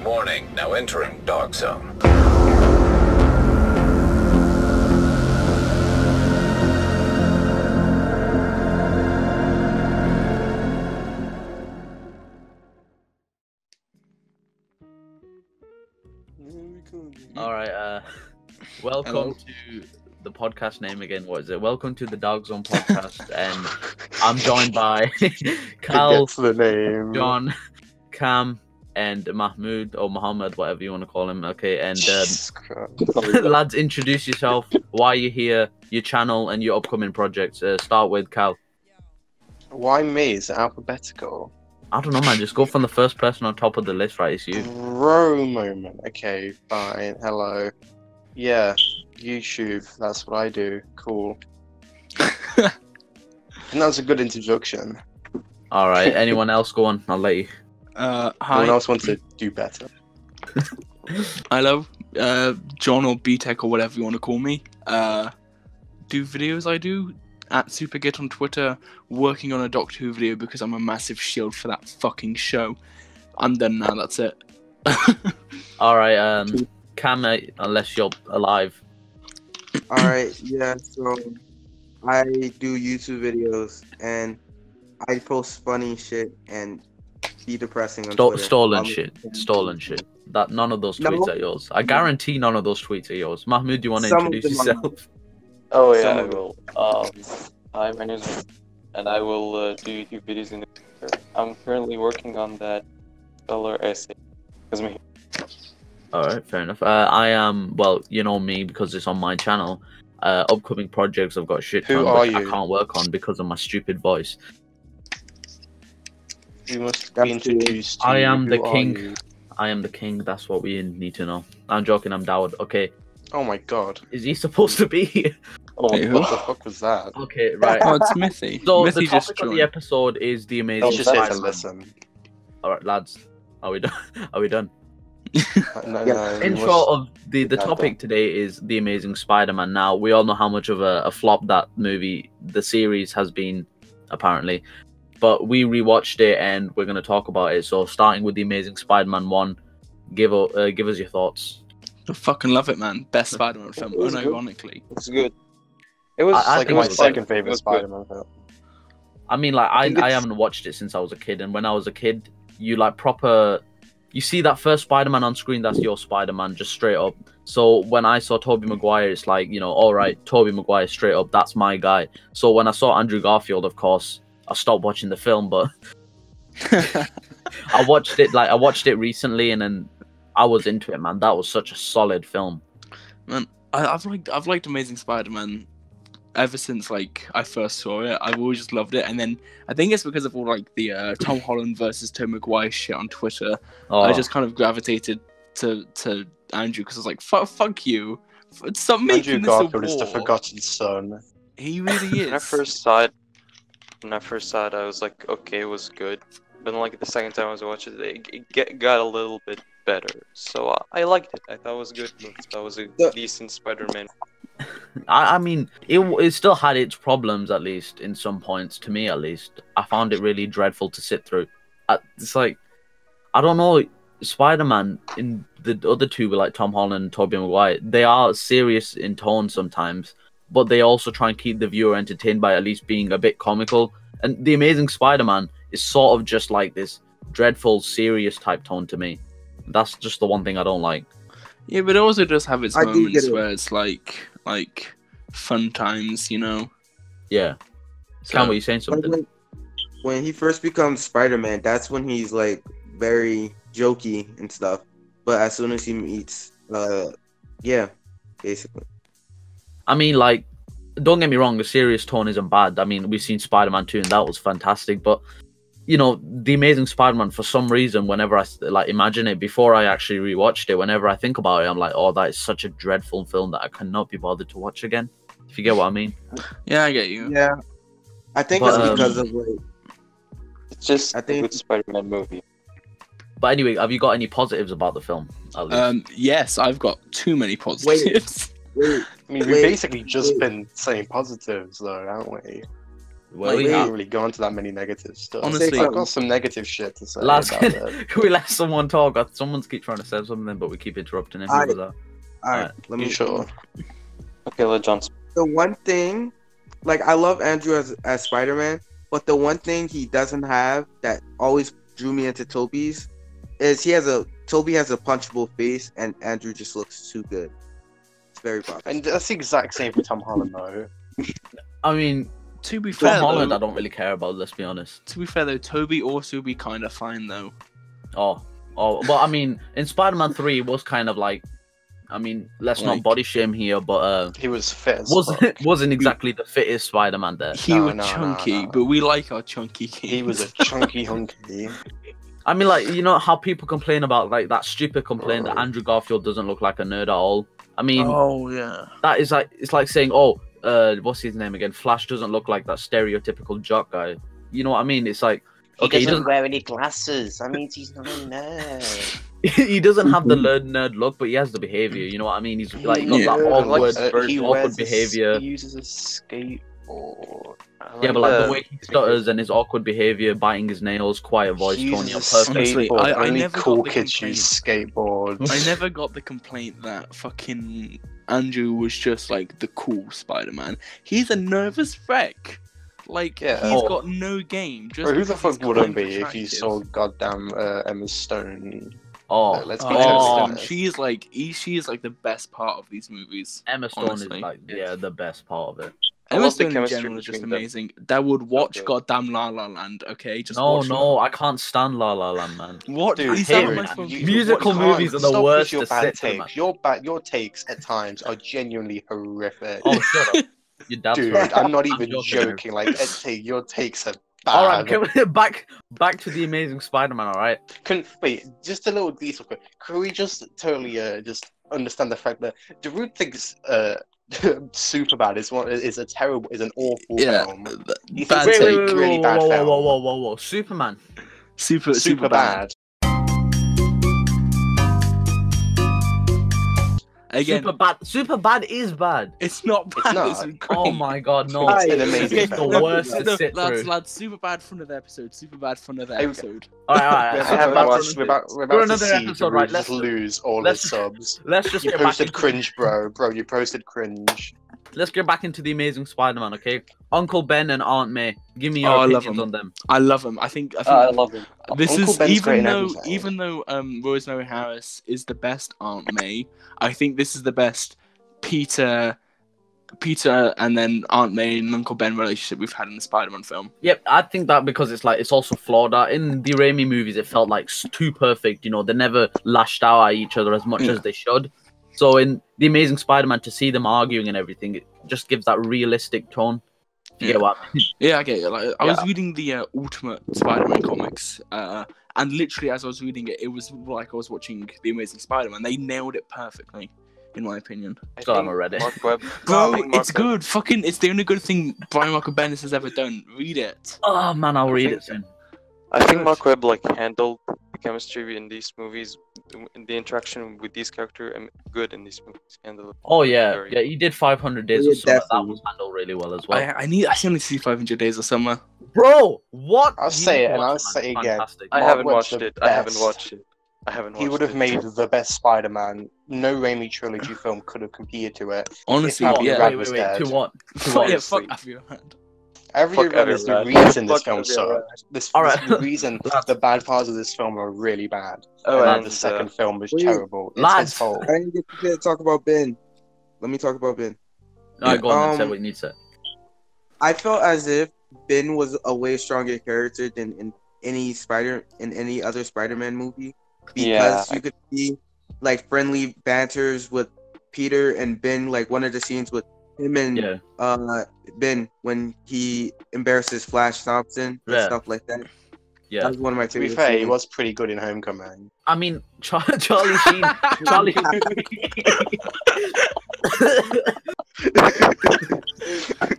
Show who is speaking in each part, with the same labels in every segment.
Speaker 1: Warning, now entering Dog Zone.
Speaker 2: Alright, welcome to the podcast name again. What is it? Welcome to the Dog Zone podcast, and I'm joined by Cal,
Speaker 3: the name.
Speaker 2: John, Cam, and Mahmoud, or Muhammad, whatever you want to call him. Okay, and lads, introduce yourself, why you're here, your channel, and your upcoming projects. Start with Cal.
Speaker 3: Why me? Is it alphabetical?
Speaker 2: I don't know, man. Just go from the first person on top of the list, right? It's you.
Speaker 3: Bro moment. Okay, fine. Hello. Yeah, YouTube. That's what I do. Cool. And that's a good introduction.
Speaker 2: All right. Anyone else? Go on. I'll let you.
Speaker 3: Hi.
Speaker 4: Hi,
Speaker 3: Anyone else wants to do better?
Speaker 4: hello, John or BTech or whatever you want to call me. Do videos I do at Supergit on Twitter, working on a Doctor Who video because I'm a massive shield for that fucking show. I'm done now, that's it.
Speaker 2: All right. Cam, unless you're alive.
Speaker 5: Alright, yeah, so I do YouTube videos and I post funny shit and be depressing on Twitter.
Speaker 2: Stolen shit. That none of those tweets are yours. I guarantee none of those tweets are yours. Mahmoud, do you want to
Speaker 5: Some of
Speaker 2: introduce
Speaker 5: them are
Speaker 2: yourself?
Speaker 6: Oh yeah,
Speaker 5: Some
Speaker 6: I
Speaker 5: of them.
Speaker 6: will. Hi, my name is, and I will do YouTube videos in the future. I'm currently working on that filler essay. Because me.
Speaker 2: All right, fair enough. I am, well, you know me because it's on my channel. Upcoming projects I've got shit
Speaker 3: Who
Speaker 2: ton,
Speaker 3: are
Speaker 2: but I
Speaker 3: you?
Speaker 2: can't work on because of my stupid voice.
Speaker 3: You must
Speaker 5: That's
Speaker 3: be introduced to
Speaker 2: I
Speaker 3: you.
Speaker 2: am the
Speaker 3: Who are
Speaker 2: king.
Speaker 3: you?
Speaker 2: I am the king. That's what we need to know. I'm joking. I'm Dowd. Okay,
Speaker 3: Oh my god.
Speaker 2: is he supposed to be here?
Speaker 6: Oh,
Speaker 4: Hey,
Speaker 3: What the fuck was that?
Speaker 2: Okay, right.
Speaker 4: Oh, it's Mithi.
Speaker 2: So the
Speaker 4: Mithi just
Speaker 2: topic of the
Speaker 4: joined.
Speaker 2: episode is the amazing
Speaker 3: He's just here to
Speaker 2: Spider-Man.
Speaker 3: listen.
Speaker 2: All right, lads, are we done? Are we done?
Speaker 3: No,
Speaker 5: Yeah.
Speaker 3: no, we
Speaker 2: In
Speaker 3: must-
Speaker 2: short of the
Speaker 3: Yeah,
Speaker 2: topic today is the Amazing Spider-Man. Now we all know how much of a flop that movie, the series, has been, apparently. But we rewatched it and we're going to talk about it. So starting with the Amazing Spider-Man 1, give us your thoughts.
Speaker 4: I fucking love it, man. Best Spider-Man film,
Speaker 6: It was good.
Speaker 4: unironically.
Speaker 6: it's good. It was
Speaker 2: I
Speaker 3: like
Speaker 2: think
Speaker 3: my
Speaker 2: it was
Speaker 3: second
Speaker 6: It
Speaker 3: favorite
Speaker 6: was good.
Speaker 3: Spider-Man film.
Speaker 2: I mean, like
Speaker 5: think
Speaker 2: I
Speaker 5: it's-
Speaker 2: haven't watched it since I was a kid, and when I was a kid, you like proper. You see that first Spider-Man on screen, that's your Spider-Man, just straight up. So when I saw Tobey Maguire, it's like, you know, all right, Tobey Maguire straight up, that's my guy. So when I saw Andrew Garfield, of course, I stopped watching the film, but I watched it recently, and then I was into it, man. That was such a solid film.
Speaker 4: Man, I've liked Amazing Spider-Man ever since like I first saw it. I've always just loved it, and then I think it's because of all like the Tom Holland versus Tobey Maguire shit on Twitter.
Speaker 2: Oh,
Speaker 4: I just kind of gravitated to Andrew because I was like, fuck you, stop
Speaker 3: Andrew
Speaker 4: making this
Speaker 3: Garfield
Speaker 4: a
Speaker 3: is the
Speaker 4: war.
Speaker 3: forgotten son.
Speaker 4: He really
Speaker 6: When I
Speaker 4: is.
Speaker 6: first saw it, I was like, okay, it was good. But then, like the second time I was watching it, it got a little bit better. So I liked it. I thought it was good. That was a
Speaker 5: The-
Speaker 6: decent Spider-Man.
Speaker 2: I mean, it still had its problems, at least in some points. To me, at least, I found it really dreadful to sit through. It's like, I don't know, Spider-Man in the other two, like Tom Holland and Tobey Maguire, they are serious in tone sometimes, but they also try and keep the viewer entertained by at least being a bit comical. And the Amazing Spider-Man is sort of just like this dreadful, serious type tone to me. That's just the one thing I don't like.
Speaker 4: Yeah, but it also does have its
Speaker 5: I do get
Speaker 4: moments
Speaker 5: it.
Speaker 4: where it's like fun times, you know.
Speaker 2: Yeah.
Speaker 4: So-
Speaker 2: Cam, were you saying
Speaker 5: Like
Speaker 2: something?
Speaker 5: when he first becomes Spider-Man, that's when he's like very jokey and stuff. But as soon as he meets, yeah, basically.
Speaker 2: I mean, like, don't get me wrong, the serious tone isn't bad. I mean, we've seen Spider-Man 2 and that was fantastic, but you know, The Amazing Spider-Man, for some reason, whenever I like imagine it, before I actually rewatched it, whenever I think about it, I'm like, oh, that is such a dreadful film that I cannot be bothered to watch again. If you get what I mean.
Speaker 4: Yeah, I get you.
Speaker 5: Yeah, I think
Speaker 2: But,
Speaker 5: it's because of like
Speaker 6: It's just
Speaker 5: I
Speaker 6: a
Speaker 5: think-
Speaker 6: good Spider-Man movie.
Speaker 2: But anyway, have you got any positives about the film? At least?
Speaker 4: Yes, I've got too many positives.
Speaker 5: wait,
Speaker 3: I mean, we've
Speaker 5: Wait,
Speaker 3: basically just
Speaker 5: wait.
Speaker 3: been saying positives, though, haven't we?
Speaker 2: Well,
Speaker 3: We
Speaker 2: yeah.
Speaker 3: didn't really go into that many negative stuff.
Speaker 4: Honestly-
Speaker 3: I've got some negative shit to say
Speaker 2: Last,
Speaker 3: about it.
Speaker 2: can we let someone talk? Someone's keep trying to say something, but we keep interrupting him. Who was that?
Speaker 5: Alright, let me.
Speaker 3: You sure?
Speaker 6: Okay, let John.
Speaker 5: The one thing, like, I love Andrew as Spider-Man, but the one thing he doesn't have that always drew me into Toby's is Toby has a punchable face, and Andrew just looks too good. It's very popular.
Speaker 3: And that's the exact same for Tom Holland, though.
Speaker 2: I mean,
Speaker 4: To be
Speaker 2: Tom
Speaker 4: fair,
Speaker 2: Holland,
Speaker 4: though,
Speaker 2: I don't really care about. Let's be honest.
Speaker 4: to be fair though, Toby also be kind of fine though.
Speaker 2: Oh, well, I mean, in Spider-Man 3, it was kind of like, I mean, let's not
Speaker 4: Like-
Speaker 2: body shame here, but
Speaker 3: He was fit as fuck.
Speaker 2: wasn't exactly the fittest Spider-Man there.
Speaker 4: He
Speaker 3: No,
Speaker 4: was
Speaker 3: no,
Speaker 4: chunky,
Speaker 3: no.
Speaker 4: but we like our chunky kids.
Speaker 3: He was a chunky hunky.
Speaker 2: I mean, like, you know how people complain about like that stupid complaint that Andrew Garfield doesn't look like a nerd at all. I mean,
Speaker 4: Oh yeah.
Speaker 2: that is like, it's like saying, oh, what's his name again? Flash doesn't look like that stereotypical jock guy. You know what I mean? It's like, okay, he doesn't
Speaker 7: wear any glasses. That means he's not a nerd.
Speaker 2: he doesn't have the nerd look, but he has the behavior. You know what I mean? He's like got
Speaker 4: Yeah.
Speaker 2: that awkward,
Speaker 3: he
Speaker 2: awkward
Speaker 3: wears
Speaker 2: behavior.
Speaker 3: He uses a skateboard.
Speaker 2: Yeah, but like the way he stutters and his awkward behavior, biting his nails, quiet voice
Speaker 3: He
Speaker 2: tone,
Speaker 3: uses
Speaker 2: you're
Speaker 3: a
Speaker 2: perfect.
Speaker 4: Honestly,
Speaker 3: skateboard.
Speaker 4: I
Speaker 3: Only
Speaker 4: never
Speaker 3: cool
Speaker 4: got the
Speaker 3: kids use skateboards.
Speaker 4: I never got the complaint that fucking Andrew was just like the cool Spider-Man. He's a nervous wreck. Like
Speaker 3: Yeah.
Speaker 4: he's
Speaker 2: Oh.
Speaker 4: got no game. Just
Speaker 3: Bro, who the
Speaker 4: because
Speaker 3: fuck
Speaker 4: he's
Speaker 3: wouldn't
Speaker 4: kind
Speaker 3: be
Speaker 4: of
Speaker 3: if you
Speaker 4: attractive.
Speaker 3: saw goddamn Emma Stone?
Speaker 2: Oh,
Speaker 3: Let's be
Speaker 2: oh,
Speaker 3: honest.
Speaker 4: She is like she is like the best part of these movies.
Speaker 2: Emma Stone
Speaker 4: honestly.
Speaker 2: is like, yeah, the best part of it.
Speaker 4: Emma
Speaker 6: love the
Speaker 4: Stone in
Speaker 6: chemistry
Speaker 4: general is just
Speaker 6: between them.
Speaker 4: amazing. That would watch
Speaker 6: Okay.
Speaker 4: goddamn La La Land. Okay, just
Speaker 2: No,
Speaker 4: watch
Speaker 2: no, I can't stand La La Land, man.
Speaker 4: What?
Speaker 3: Dude,
Speaker 4: These
Speaker 2: hate
Speaker 4: are
Speaker 2: it.
Speaker 4: my phone.
Speaker 3: You-
Speaker 2: Musical
Speaker 3: you
Speaker 2: movies
Speaker 3: can't-
Speaker 2: are the
Speaker 3: stop with
Speaker 2: worst
Speaker 3: your
Speaker 2: to
Speaker 3: bad
Speaker 2: sit through,
Speaker 3: takes. Your takes at times are genuinely horrific.
Speaker 2: Oh, shut up. Your dad's
Speaker 3: Dude,
Speaker 2: right.
Speaker 3: I'm not even
Speaker 2: joking.
Speaker 3: joking. Like, your takes are bad.
Speaker 2: All right, can we, back to the Amazing Spider-Man. All right.
Speaker 3: Wait, just a little detail. Can we just totally just understand the fact that Darude thinks Superbad is an awful
Speaker 4: Yeah,
Speaker 3: film.
Speaker 4: th-
Speaker 3: You
Speaker 4: bad
Speaker 3: think
Speaker 4: take.
Speaker 3: it's a really bad film.
Speaker 2: Whoa. Superman.
Speaker 4: Super bad. Again,
Speaker 2: Super bad is bad.
Speaker 4: it's not
Speaker 3: It's
Speaker 4: bad.
Speaker 3: not.
Speaker 4: It's great.
Speaker 2: Oh my god, no.
Speaker 5: It's
Speaker 3: an amazing
Speaker 2: It's the
Speaker 3: film.
Speaker 2: worst to sit through.
Speaker 4: lads, super bad for another episode. Super bad for another
Speaker 3: I-
Speaker 4: episode.
Speaker 2: All right.
Speaker 3: We're
Speaker 6: haven't
Speaker 3: about,
Speaker 6: watched
Speaker 3: we're about, we're
Speaker 2: For
Speaker 3: about to
Speaker 2: another
Speaker 3: see
Speaker 2: episode,
Speaker 3: Darude
Speaker 2: right,
Speaker 3: just
Speaker 2: let's-
Speaker 3: lose all
Speaker 2: let's-
Speaker 3: his subs.
Speaker 2: Let's just
Speaker 3: You
Speaker 2: get back
Speaker 3: posted
Speaker 2: into,
Speaker 3: cringe, bro. Bro, you posted cringe.
Speaker 2: let's get back into the Amazing Spider-Man, okay? Uncle Ben and Aunt May. Give me your
Speaker 4: Oh, I love
Speaker 2: opinions
Speaker 4: them.
Speaker 2: on them.
Speaker 4: I love him. I think
Speaker 6: I love him.
Speaker 4: this
Speaker 3: Uncle
Speaker 4: is
Speaker 3: Ben's great in everything.
Speaker 4: even though Rosemary Harris is the best Aunt May. I think this is the best Peter and then Aunt May and Uncle Ben relationship we've had in the Spider-Man film.
Speaker 2: Yep, I think that because it's also flawed. In the Raimi movies, it felt like too perfect. You know, they never lashed out at each other as much as they should. So in the Amazing Spider-Man, to see them arguing and everything, it just gives that realistic tone. You get what I mean?
Speaker 4: Yeah, I get it. Like, I was reading the Ultimate Spider-Man comics, and literally as I was reading it, it was like I was watching the Amazing Spider-Man. They nailed it perfectly, in my opinion.
Speaker 2: God, I'm already.
Speaker 6: Mark Webb.
Speaker 4: Bro,
Speaker 6: I think Mark
Speaker 4: it's
Speaker 6: Webb-
Speaker 4: good. Fucking, it's the only good thing Brian Michael Bendis has ever done. Read it.
Speaker 2: Oh man, I'll read
Speaker 6: think-
Speaker 2: it soon.
Speaker 6: I think Mark Webb handled the chemistry in these movies, in the interaction with these characters, good in these movies. Handled it
Speaker 2: Oh yeah,
Speaker 6: very-
Speaker 2: yeah. He did 500 Days
Speaker 5: Yeah,
Speaker 2: of Summer. That
Speaker 5: definitely.
Speaker 2: was handled really well as well.
Speaker 4: I still need to see 500 Days of Summer.
Speaker 2: Bro, what?
Speaker 3: I'll
Speaker 2: You
Speaker 3: say
Speaker 2: need
Speaker 3: it
Speaker 2: to
Speaker 3: and
Speaker 2: watch
Speaker 3: I'll
Speaker 2: it,
Speaker 3: say
Speaker 2: man.
Speaker 3: it again.
Speaker 2: Fantastic.
Speaker 6: I
Speaker 3: Mark
Speaker 6: haven't
Speaker 3: Webb's
Speaker 6: watched
Speaker 3: the
Speaker 6: it. I haven't
Speaker 3: best.
Speaker 6: watched it. I haven't watched
Speaker 3: He would have
Speaker 6: it.
Speaker 3: made the best Spider-Man. No Raimi trilogy film could have competed to it.
Speaker 4: Honestly,
Speaker 3: Happy
Speaker 4: yeah.
Speaker 3: Rad
Speaker 2: Wait,
Speaker 3: was
Speaker 2: wait.
Speaker 3: dead.
Speaker 2: To what?
Speaker 4: Yeah, fuck
Speaker 6: honestly.
Speaker 4: Avi Rad.
Speaker 3: Every
Speaker 6: Fuck
Speaker 3: Rad is the
Speaker 6: Every Rad.
Speaker 3: reason this
Speaker 6: Fuck
Speaker 3: film
Speaker 6: Every
Speaker 3: sucked.
Speaker 2: All right.
Speaker 3: The reason the bad parts of this film are really bad.
Speaker 6: Oh,
Speaker 3: and
Speaker 6: and
Speaker 3: the second film was
Speaker 5: Wait.
Speaker 3: terrible. It's
Speaker 2: Lads.
Speaker 3: his fault.
Speaker 5: I didn't get to talk about Ben. Let me talk about Ben.
Speaker 2: Alright, go on and say
Speaker 5: Um,
Speaker 2: what you need to say.
Speaker 5: I felt as if Ben was a way stronger character than in any other Spider-Man movie, because
Speaker 6: Yeah.
Speaker 5: you could see like friendly banters with Peter and Ben, like one of the scenes with him and
Speaker 2: Yeah,
Speaker 5: Ben when he embarrasses Flash Thompson and
Speaker 2: Yeah.
Speaker 5: stuff like that.
Speaker 2: yeah.
Speaker 5: That was one of my
Speaker 3: To be
Speaker 5: favorite.
Speaker 3: fair, he
Speaker 5: scenes.
Speaker 3: was pretty good in Homecoming.
Speaker 2: I mean, Charlie Sheen. Charlie.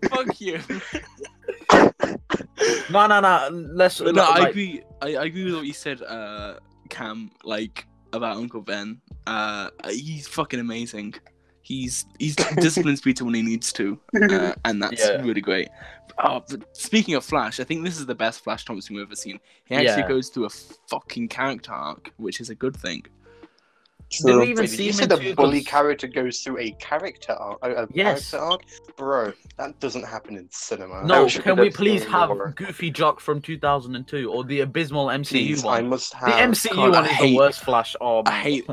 Speaker 4: Fuck you.
Speaker 2: No. Let's.
Speaker 4: But no, I
Speaker 2: like,
Speaker 4: agree. I agree with what you said, Cam. Like about Uncle Ben. He's fucking amazing. He's disciplines Peter when he needs to, and that's really great. Oh, but speaking of Flash, I think this is the best Flash Thompson we've ever seen. He actually goes through a fucking character arc, which is a good thing.
Speaker 2: Did we even
Speaker 3: Wait,
Speaker 2: see
Speaker 3: did you
Speaker 2: him
Speaker 3: say
Speaker 2: in
Speaker 3: the
Speaker 2: two?
Speaker 3: bully character goes through a character arc?
Speaker 2: Yes.
Speaker 3: Character arc? Bro, that doesn't happen in cinema.
Speaker 2: No,
Speaker 6: should
Speaker 2: can
Speaker 6: be
Speaker 2: we
Speaker 6: that
Speaker 2: please
Speaker 6: same
Speaker 2: have
Speaker 6: lore.
Speaker 2: Goofy Jock from 2002 or the abysmal MCU
Speaker 3: Please, I
Speaker 2: one?
Speaker 3: must
Speaker 2: The
Speaker 3: have.
Speaker 2: MCU
Speaker 4: God,
Speaker 2: one
Speaker 4: I
Speaker 2: is
Speaker 4: hate-
Speaker 2: the worst Flash. Oh,
Speaker 4: I
Speaker 2: man.
Speaker 4: hate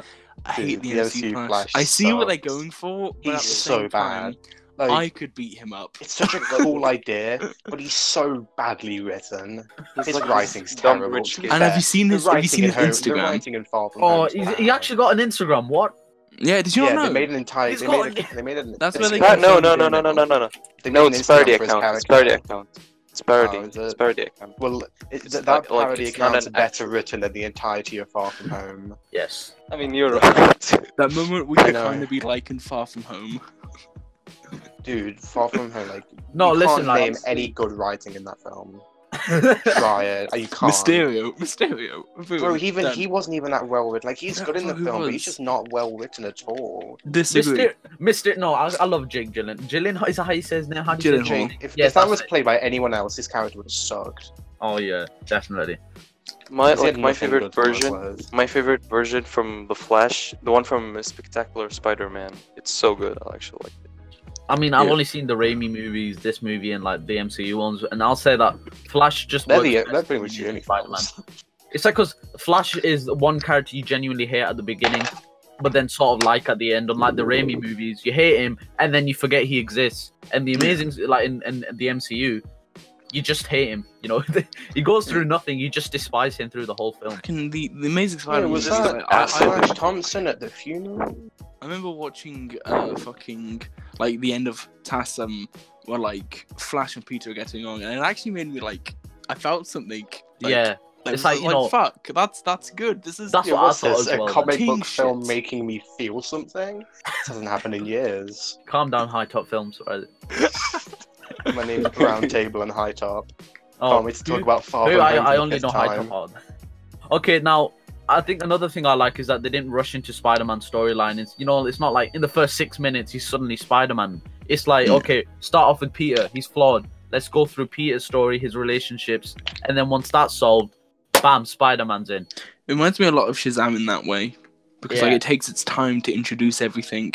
Speaker 3: Dude,
Speaker 4: the MCU Flash. I see what they're going for, but
Speaker 3: He's
Speaker 4: at the
Speaker 3: so
Speaker 4: same time,
Speaker 3: bad. Like,
Speaker 4: I could beat him up.
Speaker 3: it's such a cool idea, but he's so badly written. His
Speaker 6: like
Speaker 3: writing's
Speaker 6: this dumb
Speaker 3: terrible.
Speaker 6: rich
Speaker 3: To be
Speaker 6: kid.
Speaker 4: And have
Speaker 3: fair,
Speaker 4: you seen
Speaker 3: the
Speaker 4: his? Have you
Speaker 3: writing
Speaker 4: seen
Speaker 3: in
Speaker 4: his
Speaker 3: The
Speaker 4: Instagram?
Speaker 3: writing in Far From
Speaker 2: Oh,
Speaker 3: Home is
Speaker 2: he
Speaker 3: bad.
Speaker 2: actually got an Instagram. What?
Speaker 4: Yeah, did you not
Speaker 3: Yeah,
Speaker 4: know?
Speaker 3: they made an entire.
Speaker 2: He's
Speaker 3: They
Speaker 2: got
Speaker 3: made, a, they made an.
Speaker 4: That's where they
Speaker 6: That,
Speaker 4: get
Speaker 6: no,
Speaker 4: from
Speaker 6: no, no, no, no, no, no.
Speaker 3: They
Speaker 6: No,
Speaker 3: made an
Speaker 6: it's parody
Speaker 3: Instagram for his
Speaker 6: account. It's
Speaker 3: character.
Speaker 6: parody account. It's parody.
Speaker 3: Oh, is it?
Speaker 6: It's parody account.
Speaker 3: Well,
Speaker 6: It's
Speaker 3: that
Speaker 6: like
Speaker 3: parody
Speaker 6: it's not
Speaker 3: account's
Speaker 6: an
Speaker 3: better written than the entirety of Far From Home.
Speaker 2: Yes.
Speaker 6: I mean, you're right.
Speaker 4: That moment we
Speaker 3: I
Speaker 4: could
Speaker 3: know.
Speaker 4: kind of be like in Far From Home.
Speaker 3: Dude, Far From Home, like,
Speaker 2: No,
Speaker 3: you
Speaker 2: listen,
Speaker 3: can't
Speaker 2: like-
Speaker 3: name any good writing in that film. Try it. You can't.
Speaker 4: Mysterio.
Speaker 3: Bro,
Speaker 4: Done.
Speaker 3: he wasn't even that well written. Like, he's good in the
Speaker 4: Bro, he
Speaker 3: film, but
Speaker 4: was.
Speaker 3: he's just not well written at all.
Speaker 4: Disagree.
Speaker 2: Mr. No, I love Jake Gyllenhaal. Gyllenhaal, is that how you say his name? How do you say
Speaker 4: Gyllenhaal.
Speaker 2: his
Speaker 3: Jake,
Speaker 2: name?
Speaker 3: if
Speaker 2: Yes,
Speaker 3: that
Speaker 2: that's
Speaker 3: was
Speaker 2: it.
Speaker 3: played by anyone else, his character would have sucked.
Speaker 2: Oh yeah, definitely.
Speaker 6: My
Speaker 3: He had
Speaker 6: my
Speaker 3: nothing
Speaker 6: favorite
Speaker 3: good to work
Speaker 6: version.
Speaker 3: with.
Speaker 6: My favorite version from The Flash, the one from Spectacular Spider-Man. It's so good. I actually like it.
Speaker 2: I mean, I've
Speaker 4: Yeah.
Speaker 2: only seen the Raimi movies, this movie, and like the MCU ones, and I'll say that Flash just
Speaker 3: They're,
Speaker 2: works
Speaker 3: they're
Speaker 2: best
Speaker 3: pretty
Speaker 2: for
Speaker 3: much
Speaker 2: me
Speaker 3: the only
Speaker 2: as Spider-Man.
Speaker 3: films.
Speaker 2: It's like because Flash is one character you genuinely hate at the beginning, but then sort of like at the end. Unlike the Raimi movies, you hate him and then you forget he exists. And the amazing, like in the MCU, you just hate him. You know, he goes through nothing. You just despise him through the whole film.
Speaker 4: Fucking the Amazing
Speaker 3: Yeah,
Speaker 4: Spider-Man.
Speaker 3: was
Speaker 4: is
Speaker 3: that
Speaker 4: like,
Speaker 3: Flash Thompson at the funeral?
Speaker 4: I remember watching fucking like the end of TASM where like Flash and Peter are getting on, and it actually made me like I felt something. Like,
Speaker 2: Yeah, it's like, you know-
Speaker 4: fuck, that's good. This is
Speaker 2: That's
Speaker 3: Yeah,
Speaker 2: what I
Speaker 3: what's
Speaker 2: thought
Speaker 3: this?
Speaker 2: as
Speaker 3: A
Speaker 2: well.
Speaker 3: comic
Speaker 4: King
Speaker 3: book film
Speaker 4: shit.
Speaker 3: making me feel something? This hasn't happened in years.
Speaker 2: Calm down, High Top Films. Right?
Speaker 3: My name's Brown Table and High Top.
Speaker 2: Oh,
Speaker 3: Can't wait to talk about Far
Speaker 2: Who
Speaker 3: From Home for
Speaker 2: I
Speaker 3: the
Speaker 2: only
Speaker 3: fifth
Speaker 2: know High
Speaker 3: time.
Speaker 2: Top Hard. Okay, now I think another thing I like is that they didn't rush into Spider-Man's storyline. It's, you know, it's not like in the first 6 minutes he's suddenly Spider-Man. It's like, okay, start off with Peter. He's flawed. Let's go through Peter's story, his relationships, and then once that's solved, bam, Spider-Man's in.
Speaker 4: It reminds me a lot of Shazam in that way, because like
Speaker 2: Yeah.
Speaker 4: it takes its time to introduce everything,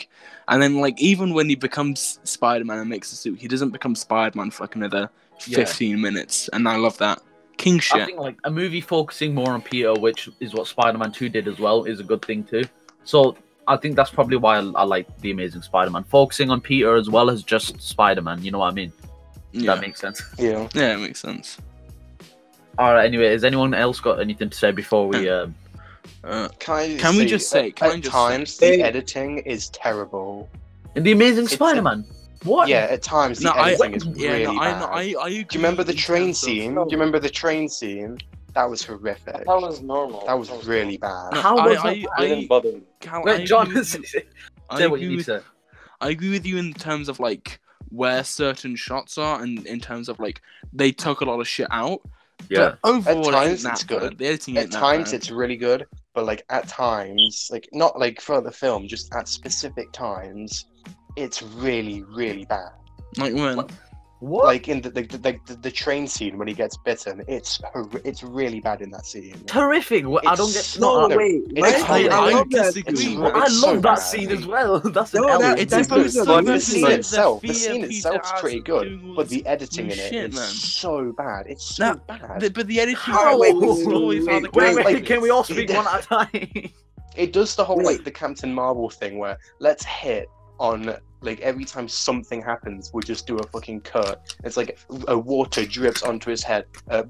Speaker 4: and then like even when he becomes Spider-Man and makes the suit, he doesn't become Spider-Man for like another 15 minutes, and I love that. King
Speaker 2: I
Speaker 4: shit.
Speaker 2: think like a movie focusing more on Peter, which is what Spider-Man 2 did as well, is a good thing too. So I think that's probably why I like The Amazing Spider-Man, focusing on Peter as well as just Spider-Man. You know what I mean?
Speaker 4: Yeah,
Speaker 2: That makes sense.
Speaker 3: Yeah.
Speaker 4: yeah, it makes sense.
Speaker 2: All right. Anyway, has anyone else got anything to say before we?
Speaker 4: Can
Speaker 3: Can
Speaker 4: we just say? Can I
Speaker 3: At
Speaker 4: just
Speaker 3: times,
Speaker 4: say?
Speaker 3: the editing is terrible.
Speaker 2: In The Amazing
Speaker 3: It's a-
Speaker 2: Spider-Man? What?
Speaker 3: Yeah, at times the
Speaker 4: No,
Speaker 3: editing is
Speaker 4: yeah,
Speaker 3: really
Speaker 4: no,
Speaker 3: bad.
Speaker 4: I
Speaker 3: Do
Speaker 4: agree
Speaker 3: you remember the
Speaker 4: in
Speaker 3: train
Speaker 4: terms of-
Speaker 3: scene? Do you remember the train scene? That was horrific.
Speaker 6: That was normal.
Speaker 3: That was really bad.
Speaker 4: No,
Speaker 2: How was that
Speaker 6: It didn't bother me.
Speaker 4: Cal, I
Speaker 2: Wait, John,
Speaker 4: agree with
Speaker 2: say
Speaker 4: you- I
Speaker 2: what you
Speaker 4: agree
Speaker 2: need
Speaker 4: with-
Speaker 2: to say.
Speaker 4: I agree with you in terms of like where certain shots are, and in terms of like they took a lot of shit out.
Speaker 2: Yeah.
Speaker 4: But overall,
Speaker 3: At
Speaker 4: it ain't
Speaker 3: times
Speaker 4: that
Speaker 3: it's good.
Speaker 4: bad. The editing ain't
Speaker 3: At
Speaker 4: that
Speaker 3: times
Speaker 4: bad.
Speaker 3: it's really good, but like at times, like not like for the film, just at specific times, it's really, really bad.
Speaker 4: Like when
Speaker 2: What?
Speaker 3: Like in the train scene when he gets bitten, it's really bad in that scene.
Speaker 2: Terrific. I don't
Speaker 3: It's
Speaker 2: get.
Speaker 5: No,
Speaker 2: No,
Speaker 5: wait.
Speaker 3: it's
Speaker 5: What?
Speaker 3: fine.
Speaker 5: I love that.
Speaker 4: disagree.
Speaker 3: It's-
Speaker 2: I
Speaker 3: it's
Speaker 2: love
Speaker 3: so
Speaker 2: that
Speaker 3: bad.
Speaker 2: scene as well. That's an
Speaker 5: No,
Speaker 2: L.
Speaker 5: that-
Speaker 4: It's
Speaker 5: that's
Speaker 4: because
Speaker 5: good.
Speaker 3: But the
Speaker 4: because
Speaker 3: scene
Speaker 4: the
Speaker 3: itself, the
Speaker 4: fear
Speaker 3: scene
Speaker 4: Peter
Speaker 3: itself's
Speaker 4: has
Speaker 3: pretty
Speaker 4: of
Speaker 3: good,
Speaker 4: doing all
Speaker 3: but
Speaker 4: this
Speaker 3: the editing in
Speaker 4: new
Speaker 3: it
Speaker 4: shit,
Speaker 3: is
Speaker 4: man.
Speaker 3: so bad. It's so
Speaker 4: Nah,
Speaker 3: bad.
Speaker 4: But the editing
Speaker 2: How?
Speaker 5: Wait,
Speaker 4: the stories are the
Speaker 2: Wait,
Speaker 3: Like-
Speaker 2: wait, can we all
Speaker 3: it-
Speaker 2: speak one at a time?
Speaker 3: It does the whole like the Captain Marvel thing where let's hit on like every time something happens, we'll just do a fucking cut. It's like a water drips onto his head, a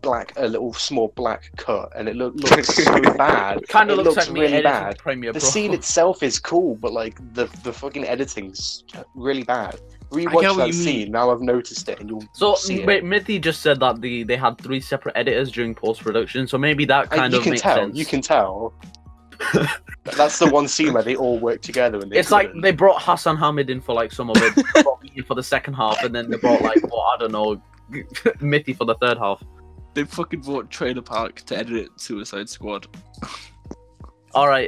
Speaker 3: little small black cut, and it looks so bad.
Speaker 2: Kind of
Speaker 3: It
Speaker 2: looks
Speaker 3: looks
Speaker 2: like me
Speaker 3: really
Speaker 2: editing
Speaker 3: bad.
Speaker 2: Premiere
Speaker 3: The
Speaker 2: Pro.
Speaker 3: scene itself is cool, but like the fucking editing's really bad.
Speaker 4: get
Speaker 3: Rewatch
Speaker 4: what
Speaker 3: that
Speaker 4: you mean.
Speaker 3: scene. Now I've noticed it, and you'll
Speaker 2: So
Speaker 3: see
Speaker 2: wait,
Speaker 3: it.
Speaker 2: Mithi just said that they had 3 separate editors during post production. So maybe that kind
Speaker 3: You
Speaker 2: of
Speaker 3: can
Speaker 2: makes
Speaker 3: tell.
Speaker 2: sense.
Speaker 3: You can tell. That's the one scene where they all work together, and they
Speaker 2: It's like
Speaker 3: couldn't.
Speaker 2: they brought Hassan Hamid in for like some of it, they brought me in for the second half, and then they brought like I don't know, Mithi for the third half.
Speaker 4: They fucking bought Trailer Park to edit Suicide Squad.
Speaker 2: All right,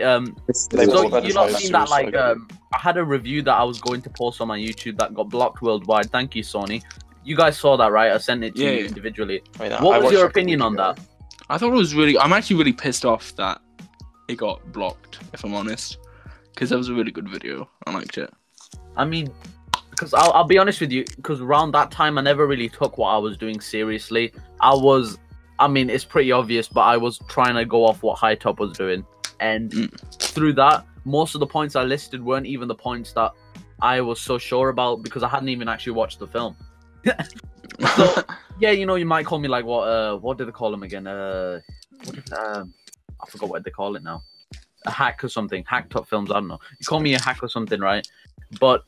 Speaker 3: They
Speaker 2: so
Speaker 3: brought
Speaker 2: you not
Speaker 3: Suicide
Speaker 2: seen that like
Speaker 3: Squad.
Speaker 2: I had a review that I was going to post on my YouTube that got blocked worldwide. Thank you, Sony. You guys saw that, right? I sent it to you individually.
Speaker 3: I mean,
Speaker 2: What was your
Speaker 3: watched it a
Speaker 2: opinion
Speaker 3: week
Speaker 2: on
Speaker 3: ago.
Speaker 2: that?
Speaker 4: I thought it was really. I'm actually really pissed off that it got blocked. If I'm honest, because that was a really good video. I liked it.
Speaker 2: I mean, because I'll be honest with you, because around that time I never really took what I was doing seriously. I mean, it's pretty obvious, but I was trying to go off what High Top was doing, and through that, most of the points I listed weren't even the points that I was so sure about because I hadn't even actually watched the film. So yeah, you know, you might call me like what did they call him again? I forgot what they call it now. A hack or something. Hack Top Films. I don't know. You call me a hack or something, right? But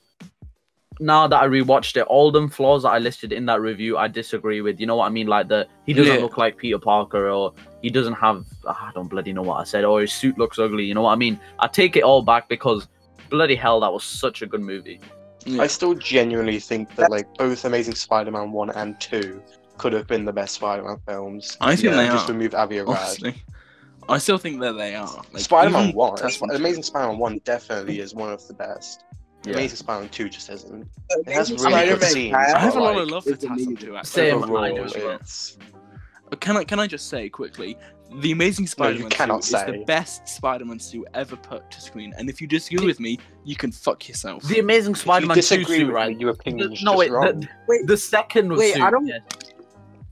Speaker 2: now that I rewatched it, all them flaws that I listed in that review, I disagree with. You know what I mean? Like he doesn't look like Peter Parker, or he doesn't have. I don't bloody know what I said. Or his suit looks ugly. You know what I mean? I take it all back because bloody hell, that was such a good movie.
Speaker 3: I still genuinely think that like both Amazing Spider-Man 1 and 2 could have been the best Spider-Man films.
Speaker 4: I think they
Speaker 3: just
Speaker 4: are.
Speaker 3: remove Avi Arad.
Speaker 4: Honestly, I still think that they are. Like,
Speaker 3: Spider-Man
Speaker 4: even
Speaker 3: 1,
Speaker 4: TASM
Speaker 3: Amazing Spider-Man 1 definitely is one of the best.
Speaker 2: Yeah.
Speaker 3: Amazing Spider-Man 2 just isn't. It has
Speaker 5: Amazing
Speaker 3: really good
Speaker 5: Spider-Man
Speaker 3: scenes.
Speaker 5: has-
Speaker 4: I have a
Speaker 3: but,
Speaker 4: lot
Speaker 3: like,
Speaker 4: of love for
Speaker 5: it's amazing.
Speaker 4: TASM too. Actually.
Speaker 2: Same,
Speaker 3: overall,
Speaker 2: I do as well.
Speaker 3: it's-
Speaker 4: Can I just say quickly, the Amazing Spider-Man
Speaker 3: cannot
Speaker 4: suit is
Speaker 3: say.
Speaker 4: the best Spider-Man suit ever put to screen, and if you disagree with me, you can fuck yourself.
Speaker 2: The Amazing
Speaker 3: If you
Speaker 2: Spider-Man 2
Speaker 3: disagree
Speaker 2: suit,
Speaker 3: with
Speaker 2: right?
Speaker 3: me, your opinion's
Speaker 2: No,
Speaker 3: just
Speaker 2: wait,
Speaker 3: wrong.
Speaker 2: the second
Speaker 5: Wait,
Speaker 2: suit.
Speaker 5: I don't-
Speaker 2: yeah.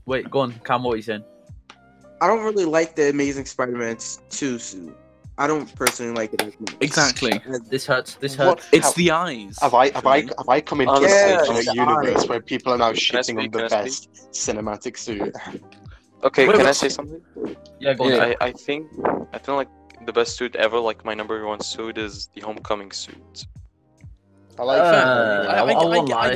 Speaker 2: Wait, go on, Cam. What are you saying?
Speaker 5: I don't really like the Amazing Spider-Man 2 suit. I don't personally like it as much.
Speaker 4: Exactly.
Speaker 2: This hurts. This
Speaker 3: What-
Speaker 2: hurts.
Speaker 4: It's
Speaker 3: how-
Speaker 4: the eyes.
Speaker 3: Have I
Speaker 4: for me.
Speaker 3: come into
Speaker 6: Honestly,
Speaker 3: a
Speaker 6: honestly,
Speaker 3: alternate universe
Speaker 5: I-
Speaker 3: where people are now
Speaker 6: Can I
Speaker 3: shitting
Speaker 6: speak?
Speaker 3: on the
Speaker 6: Can I speak?
Speaker 3: best cinematic suit?
Speaker 6: Okay,
Speaker 2: Wait,
Speaker 6: can I
Speaker 2: wait.
Speaker 6: say something?
Speaker 2: Yeah, go on.
Speaker 4: Yeah.
Speaker 6: I think like the best suit ever, like my number one suit is the Homecoming suit.
Speaker 3: I like
Speaker 2: I won't lie.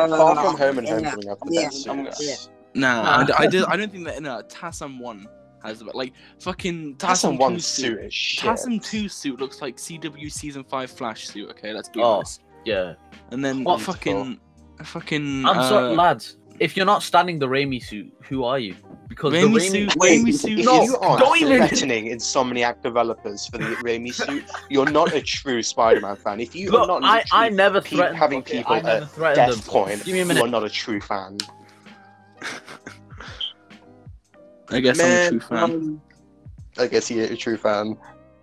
Speaker 3: Far From Home and
Speaker 5: Yeah.
Speaker 3: Homecoming have the
Speaker 5: Yeah.
Speaker 3: best suits.
Speaker 4: Nah, I don't think that. No, TASM 1 has the like fucking
Speaker 3: TASM
Speaker 4: TASM 2
Speaker 3: 1
Speaker 4: suit.
Speaker 3: suit is shit.
Speaker 4: TASM 2 suit looks like CW season 5 Flash suit. Okay, let's be
Speaker 2: Oh.
Speaker 4: honest.
Speaker 2: Yeah.
Speaker 4: And then
Speaker 3: What?
Speaker 4: fucking.
Speaker 2: I'm sorry, lads. If you're not standing the Raimi suit, who are you? Because
Speaker 4: Raimi
Speaker 2: the
Speaker 4: suit.
Speaker 2: Raimi.
Speaker 5: Wait,
Speaker 4: Raimi suit.
Speaker 3: If
Speaker 2: No,
Speaker 3: you aren't
Speaker 2: don't even-
Speaker 3: threatening Insomniac developers for the Raimi suit, you're not a true Spider-Man fan. If you
Speaker 2: Look,
Speaker 3: are not
Speaker 2: I
Speaker 3: literally
Speaker 2: never
Speaker 3: pe-
Speaker 2: threatened
Speaker 3: having
Speaker 2: okay,
Speaker 3: people
Speaker 2: I never
Speaker 3: at
Speaker 2: threatened
Speaker 3: death
Speaker 2: them.
Speaker 3: point,
Speaker 2: Give me a
Speaker 3: you
Speaker 2: minute.
Speaker 3: are not a true fan.
Speaker 4: I guess I'm a true fan.
Speaker 3: I guess you're a true fan.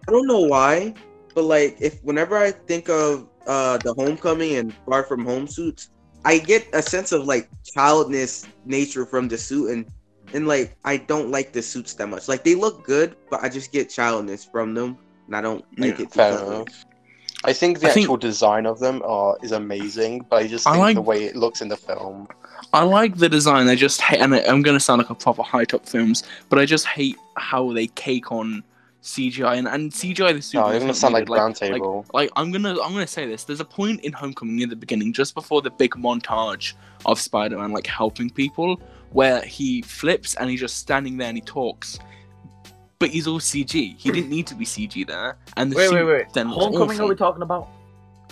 Speaker 5: I don't know why, but like whenever I think of the Homecoming and Far From Home suits, I get a sense of like childness nature from the suit, and like I don't like the suits that much. Like they look good, but I just get childness from them, and I don't like it.
Speaker 3: Fair
Speaker 5: because of it.
Speaker 3: enough. I think the
Speaker 4: I think-
Speaker 3: actual design of them is amazing, but I just
Speaker 4: I
Speaker 3: think
Speaker 4: like-
Speaker 3: the way it looks in the film.
Speaker 4: I like the design. I just hate, and I'm gonna sound like a proper high top films, but I just hate how they cake on CGI and CGI the suit.
Speaker 3: No, you're
Speaker 4: is
Speaker 3: gonna
Speaker 4: not
Speaker 3: sound like
Speaker 4: needed.
Speaker 3: Round Table.
Speaker 4: Like I'm gonna say this. There's a point in Homecoming near the beginning, just before the big montage of Spider-Man like helping people, where he flips and he's just standing there and he talks, but he's all CG. He didn't need to be CG there. And the suit then looks
Speaker 2: Homecoming
Speaker 4: awful.
Speaker 2: are we talking about?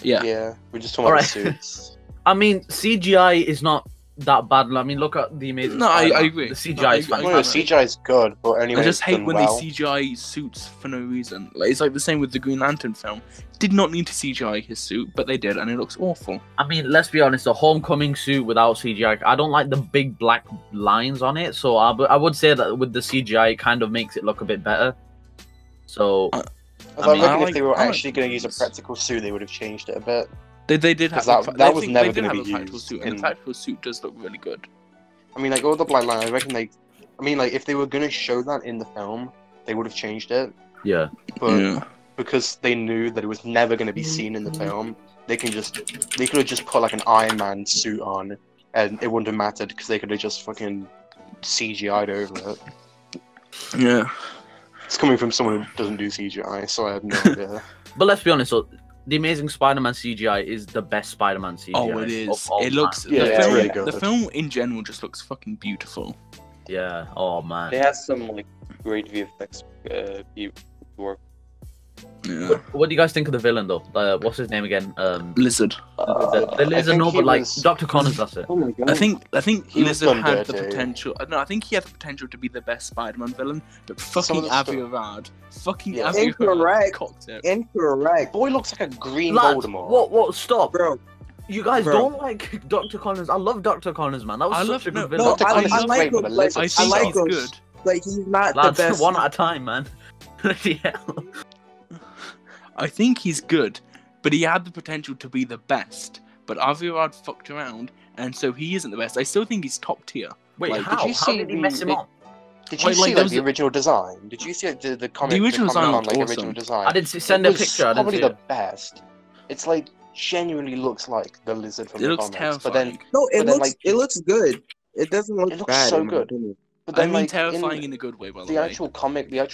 Speaker 4: Yeah.
Speaker 3: We're just talking about the
Speaker 2: Alright.
Speaker 3: suits.
Speaker 2: I mean, CGI is not that bad. I mean, look at the Amazing
Speaker 4: No, I
Speaker 2: Spider-Man.
Speaker 4: agree.
Speaker 2: The CGI
Speaker 4: No,
Speaker 2: is
Speaker 4: I
Speaker 3: No,
Speaker 2: fantastic.
Speaker 3: CGI is good, but anyway,
Speaker 4: I just hate when they
Speaker 3: well.
Speaker 4: CGI suits for no reason. Like, it's like the same with the Green Lantern film. Did not need to CGI his suit, but they did, and it looks awful.
Speaker 2: I mean, let's be honest. The Homecoming suit without CGI, I don't like the big black lines on it. So I would say that with the CGI, it kind of makes it look a bit better. So
Speaker 3: I
Speaker 2: I mean,
Speaker 3: reckon
Speaker 4: I
Speaker 3: if they were
Speaker 4: like
Speaker 3: actually going to use a
Speaker 4: these.
Speaker 3: practical suit, they would have changed it a bit.
Speaker 4: They did have
Speaker 3: 'Cause that was never
Speaker 4: they
Speaker 3: gonna
Speaker 4: did
Speaker 3: be
Speaker 4: have a practical
Speaker 3: used
Speaker 4: suit, and
Speaker 3: in-
Speaker 4: the practical suit does look really good.
Speaker 3: I mean, like all the black line, I reckon like if they were going to show that in the film, they would have changed it.
Speaker 2: yeah,
Speaker 3: But because they knew that it was never going to be seen in the film, they could have just put like an Iron Man suit on, and it wouldn't have mattered because they could have just fucking CGI'd over it.
Speaker 4: Yeah.
Speaker 3: It's coming from someone who doesn't do CGI, so I have no idea.
Speaker 2: but let's be honest. So the Amazing Spider-Man CGI is the best Spider-Man CGI.
Speaker 4: Oh, it
Speaker 2: of
Speaker 4: is.
Speaker 2: all
Speaker 4: It looks.
Speaker 2: time.
Speaker 3: Yeah,
Speaker 4: the
Speaker 3: it's
Speaker 4: film.
Speaker 3: really good.
Speaker 4: The film in general just looks fucking beautiful.
Speaker 2: Yeah. Oh man.
Speaker 6: They had some like great VFX work.
Speaker 4: Yeah.
Speaker 2: What do you guys think of the villain though? What's his name again?
Speaker 4: Lizard.
Speaker 2: The
Speaker 3: I
Speaker 2: lizard,
Speaker 3: think
Speaker 2: no,
Speaker 3: he
Speaker 2: but like
Speaker 3: was-
Speaker 2: Dr. Connors, that's it.
Speaker 5: Oh my god.
Speaker 4: I think
Speaker 3: He was
Speaker 4: Lizard
Speaker 3: done
Speaker 4: had the
Speaker 3: dirty.
Speaker 4: potential. No, I think he had the potential to be the best Spider-Man villain, but
Speaker 3: Some
Speaker 4: fucking
Speaker 3: of the stuff-
Speaker 4: Avi Arad, fucking
Speaker 3: Yeah.
Speaker 4: Avi Arad
Speaker 5: Incorrect.
Speaker 4: cocked it.
Speaker 5: Incorrect,
Speaker 3: Boy looks like a green
Speaker 2: Lads,
Speaker 3: Voldemort.
Speaker 2: what? Stop.
Speaker 5: bro.
Speaker 2: You guys
Speaker 5: Bro.
Speaker 2: don't like Dr. Connors. I love Dr. Connors, man. That was
Speaker 4: I
Speaker 2: such
Speaker 4: love-
Speaker 2: a good
Speaker 4: no,
Speaker 2: villain.
Speaker 5: No,
Speaker 3: Dr. Connors
Speaker 5: I
Speaker 3: is
Speaker 5: like
Speaker 3: great,
Speaker 5: him,
Speaker 3: but the
Speaker 5: like,
Speaker 3: lizard
Speaker 4: I
Speaker 5: I
Speaker 4: think
Speaker 5: like
Speaker 4: he's
Speaker 5: him.
Speaker 4: good.
Speaker 5: Like he's not
Speaker 2: Lads,
Speaker 5: the best.
Speaker 2: one at a time, man. Yeah.
Speaker 4: I think he's good, but he had the potential to be the best. But Avi Arad fucked around, and so he isn't the best. I still think he's top tier.
Speaker 2: Wait,
Speaker 4: Like,
Speaker 2: how?
Speaker 3: did you
Speaker 2: How
Speaker 3: see
Speaker 2: did he
Speaker 3: the-
Speaker 2: mess him up?
Speaker 3: Did you
Speaker 4: Wait,
Speaker 3: see
Speaker 4: like,
Speaker 3: like,
Speaker 4: there was
Speaker 3: the
Speaker 4: a-
Speaker 3: original design? Did you see like, the comic?
Speaker 4: The original design
Speaker 3: Comic-Con,
Speaker 4: looked
Speaker 3: like
Speaker 4: awesome.
Speaker 3: original design.
Speaker 2: I didn't send
Speaker 3: It
Speaker 2: a
Speaker 3: was
Speaker 2: picture. I didn't
Speaker 3: probably
Speaker 2: see
Speaker 3: the
Speaker 2: it.
Speaker 3: best. It's like genuinely looks like the lizard from
Speaker 4: It
Speaker 3: the
Speaker 4: looks
Speaker 3: comics,
Speaker 4: terrifying.
Speaker 3: but then
Speaker 5: No, it
Speaker 3: But then,
Speaker 5: looks
Speaker 3: like,
Speaker 5: it looks good. It doesn't look
Speaker 3: It looks
Speaker 5: bad.
Speaker 3: so
Speaker 5: in my
Speaker 3: good.
Speaker 5: opinion.
Speaker 3: but
Speaker 4: I
Speaker 3: then
Speaker 4: mean,
Speaker 3: like
Speaker 4: terrifying in a good way, by the
Speaker 3: the
Speaker 4: way.
Speaker 3: actual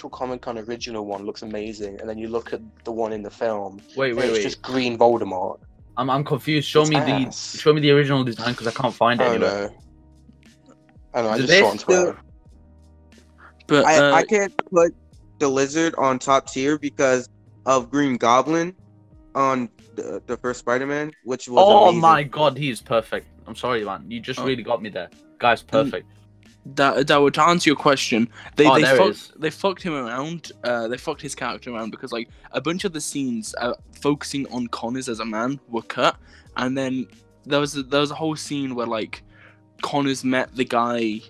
Speaker 3: Comic-Con original one looks amazing, and then you look at the one in the film,
Speaker 2: Wait,
Speaker 3: and
Speaker 2: wait,
Speaker 3: it's
Speaker 2: wait.
Speaker 3: just green Voldemort.
Speaker 2: I'm confused. Show
Speaker 3: It's
Speaker 2: me
Speaker 3: ass.
Speaker 2: the original design because I can't find it
Speaker 3: Oh
Speaker 2: anywhere.
Speaker 3: no. I know, I
Speaker 2: Did
Speaker 3: just saw
Speaker 2: they
Speaker 3: it on Twitter.
Speaker 4: But
Speaker 5: I can't put the lizard on top tier because of Green Goblin on the first Spider-Man, which was
Speaker 2: Oh
Speaker 5: amazing.
Speaker 2: my god, he is perfect. I'm sorry, man. You just
Speaker 4: Oh.
Speaker 2: really got me there. Guy's perfect.
Speaker 4: that would answer your question. They
Speaker 2: Oh, there it is.
Speaker 4: they fucked him around. They fucked his character around because like a bunch of the scenes focusing on Connors as a man were cut, and then there was a whole scene where like Connors met the guy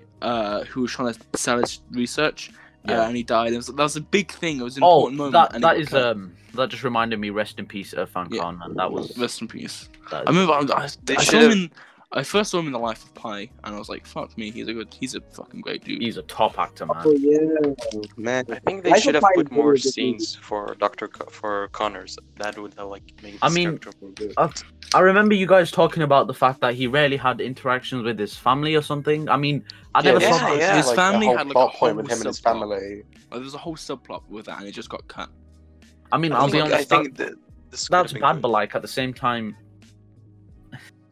Speaker 4: who was trying to sell his research,
Speaker 2: Yeah.
Speaker 4: and he died. That was a big thing. It was an
Speaker 2: Oh,
Speaker 4: important moment. and
Speaker 2: that
Speaker 4: it
Speaker 2: is
Speaker 4: got cut.
Speaker 2: that just reminded me. Rest in peace, Irfan
Speaker 4: Yeah.
Speaker 2: Khan, and that was.
Speaker 4: Rest in peace.
Speaker 2: that
Speaker 4: I
Speaker 2: is-
Speaker 4: remember
Speaker 6: They
Speaker 4: I saw
Speaker 6: should've-
Speaker 4: him in. I first saw him in The Life of Pi, and I was like, "Fuck me, he's a fucking great dude."
Speaker 2: he's a top actor, man.
Speaker 5: Oh yeah, man.
Speaker 6: I think they
Speaker 5: Life
Speaker 6: should
Speaker 5: of
Speaker 6: have
Speaker 5: Pi
Speaker 6: put
Speaker 5: is
Speaker 6: more
Speaker 5: really good
Speaker 6: scenes for for Connors. That would have like made
Speaker 2: I
Speaker 6: this
Speaker 2: mean,
Speaker 6: character more good.
Speaker 2: I remember you guys talking about the fact that he rarely had interactions with his family or something. I mean, I never
Speaker 6: Yeah,
Speaker 2: saw that.
Speaker 6: yeah.
Speaker 4: His
Speaker 3: like,
Speaker 4: family
Speaker 3: a whole
Speaker 4: had, like, a
Speaker 3: plot point
Speaker 4: whole
Speaker 3: with him and his
Speaker 4: subplot.
Speaker 3: family.
Speaker 4: There was a whole subplot with that, and it just got cut.
Speaker 2: I mean,
Speaker 6: I
Speaker 2: I'll be
Speaker 6: think-
Speaker 2: honest.
Speaker 6: I think that this could have
Speaker 2: That's
Speaker 6: been
Speaker 2: bad,
Speaker 6: good.
Speaker 2: but like at the same time,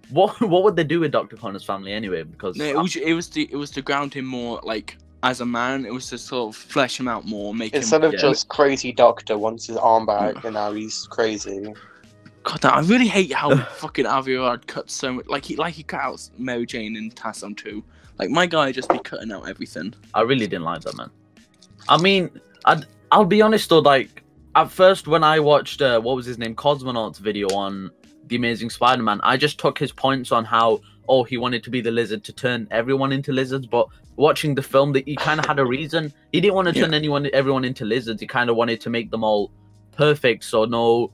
Speaker 2: what would they do with Dr. Connor's family anyway? Because
Speaker 4: No, it was to ground him more like as a man. It was to sort of flesh him out more, make
Speaker 3: Instead
Speaker 4: him.
Speaker 3: of
Speaker 2: yeah.
Speaker 3: just crazy doctor wants his arm back and now he's crazy.
Speaker 4: God, I really hate how fucking Avi Arad cut so much. Like he cut out Mary Jane in TASM 2. Like my guy just be cutting out everything.
Speaker 2: I really didn't like that, man. I mean, I'll be honest though. Like at first, when I watched what was his name, Cosmonaut's video on The Amazing Spider-Man, I just took his points on how he wanted to be the lizard to turn everyone into lizards. But watching the film, that he kind of had a reason. He didn't want to turn everyone into lizards. He kind of wanted to make them all perfect. So no,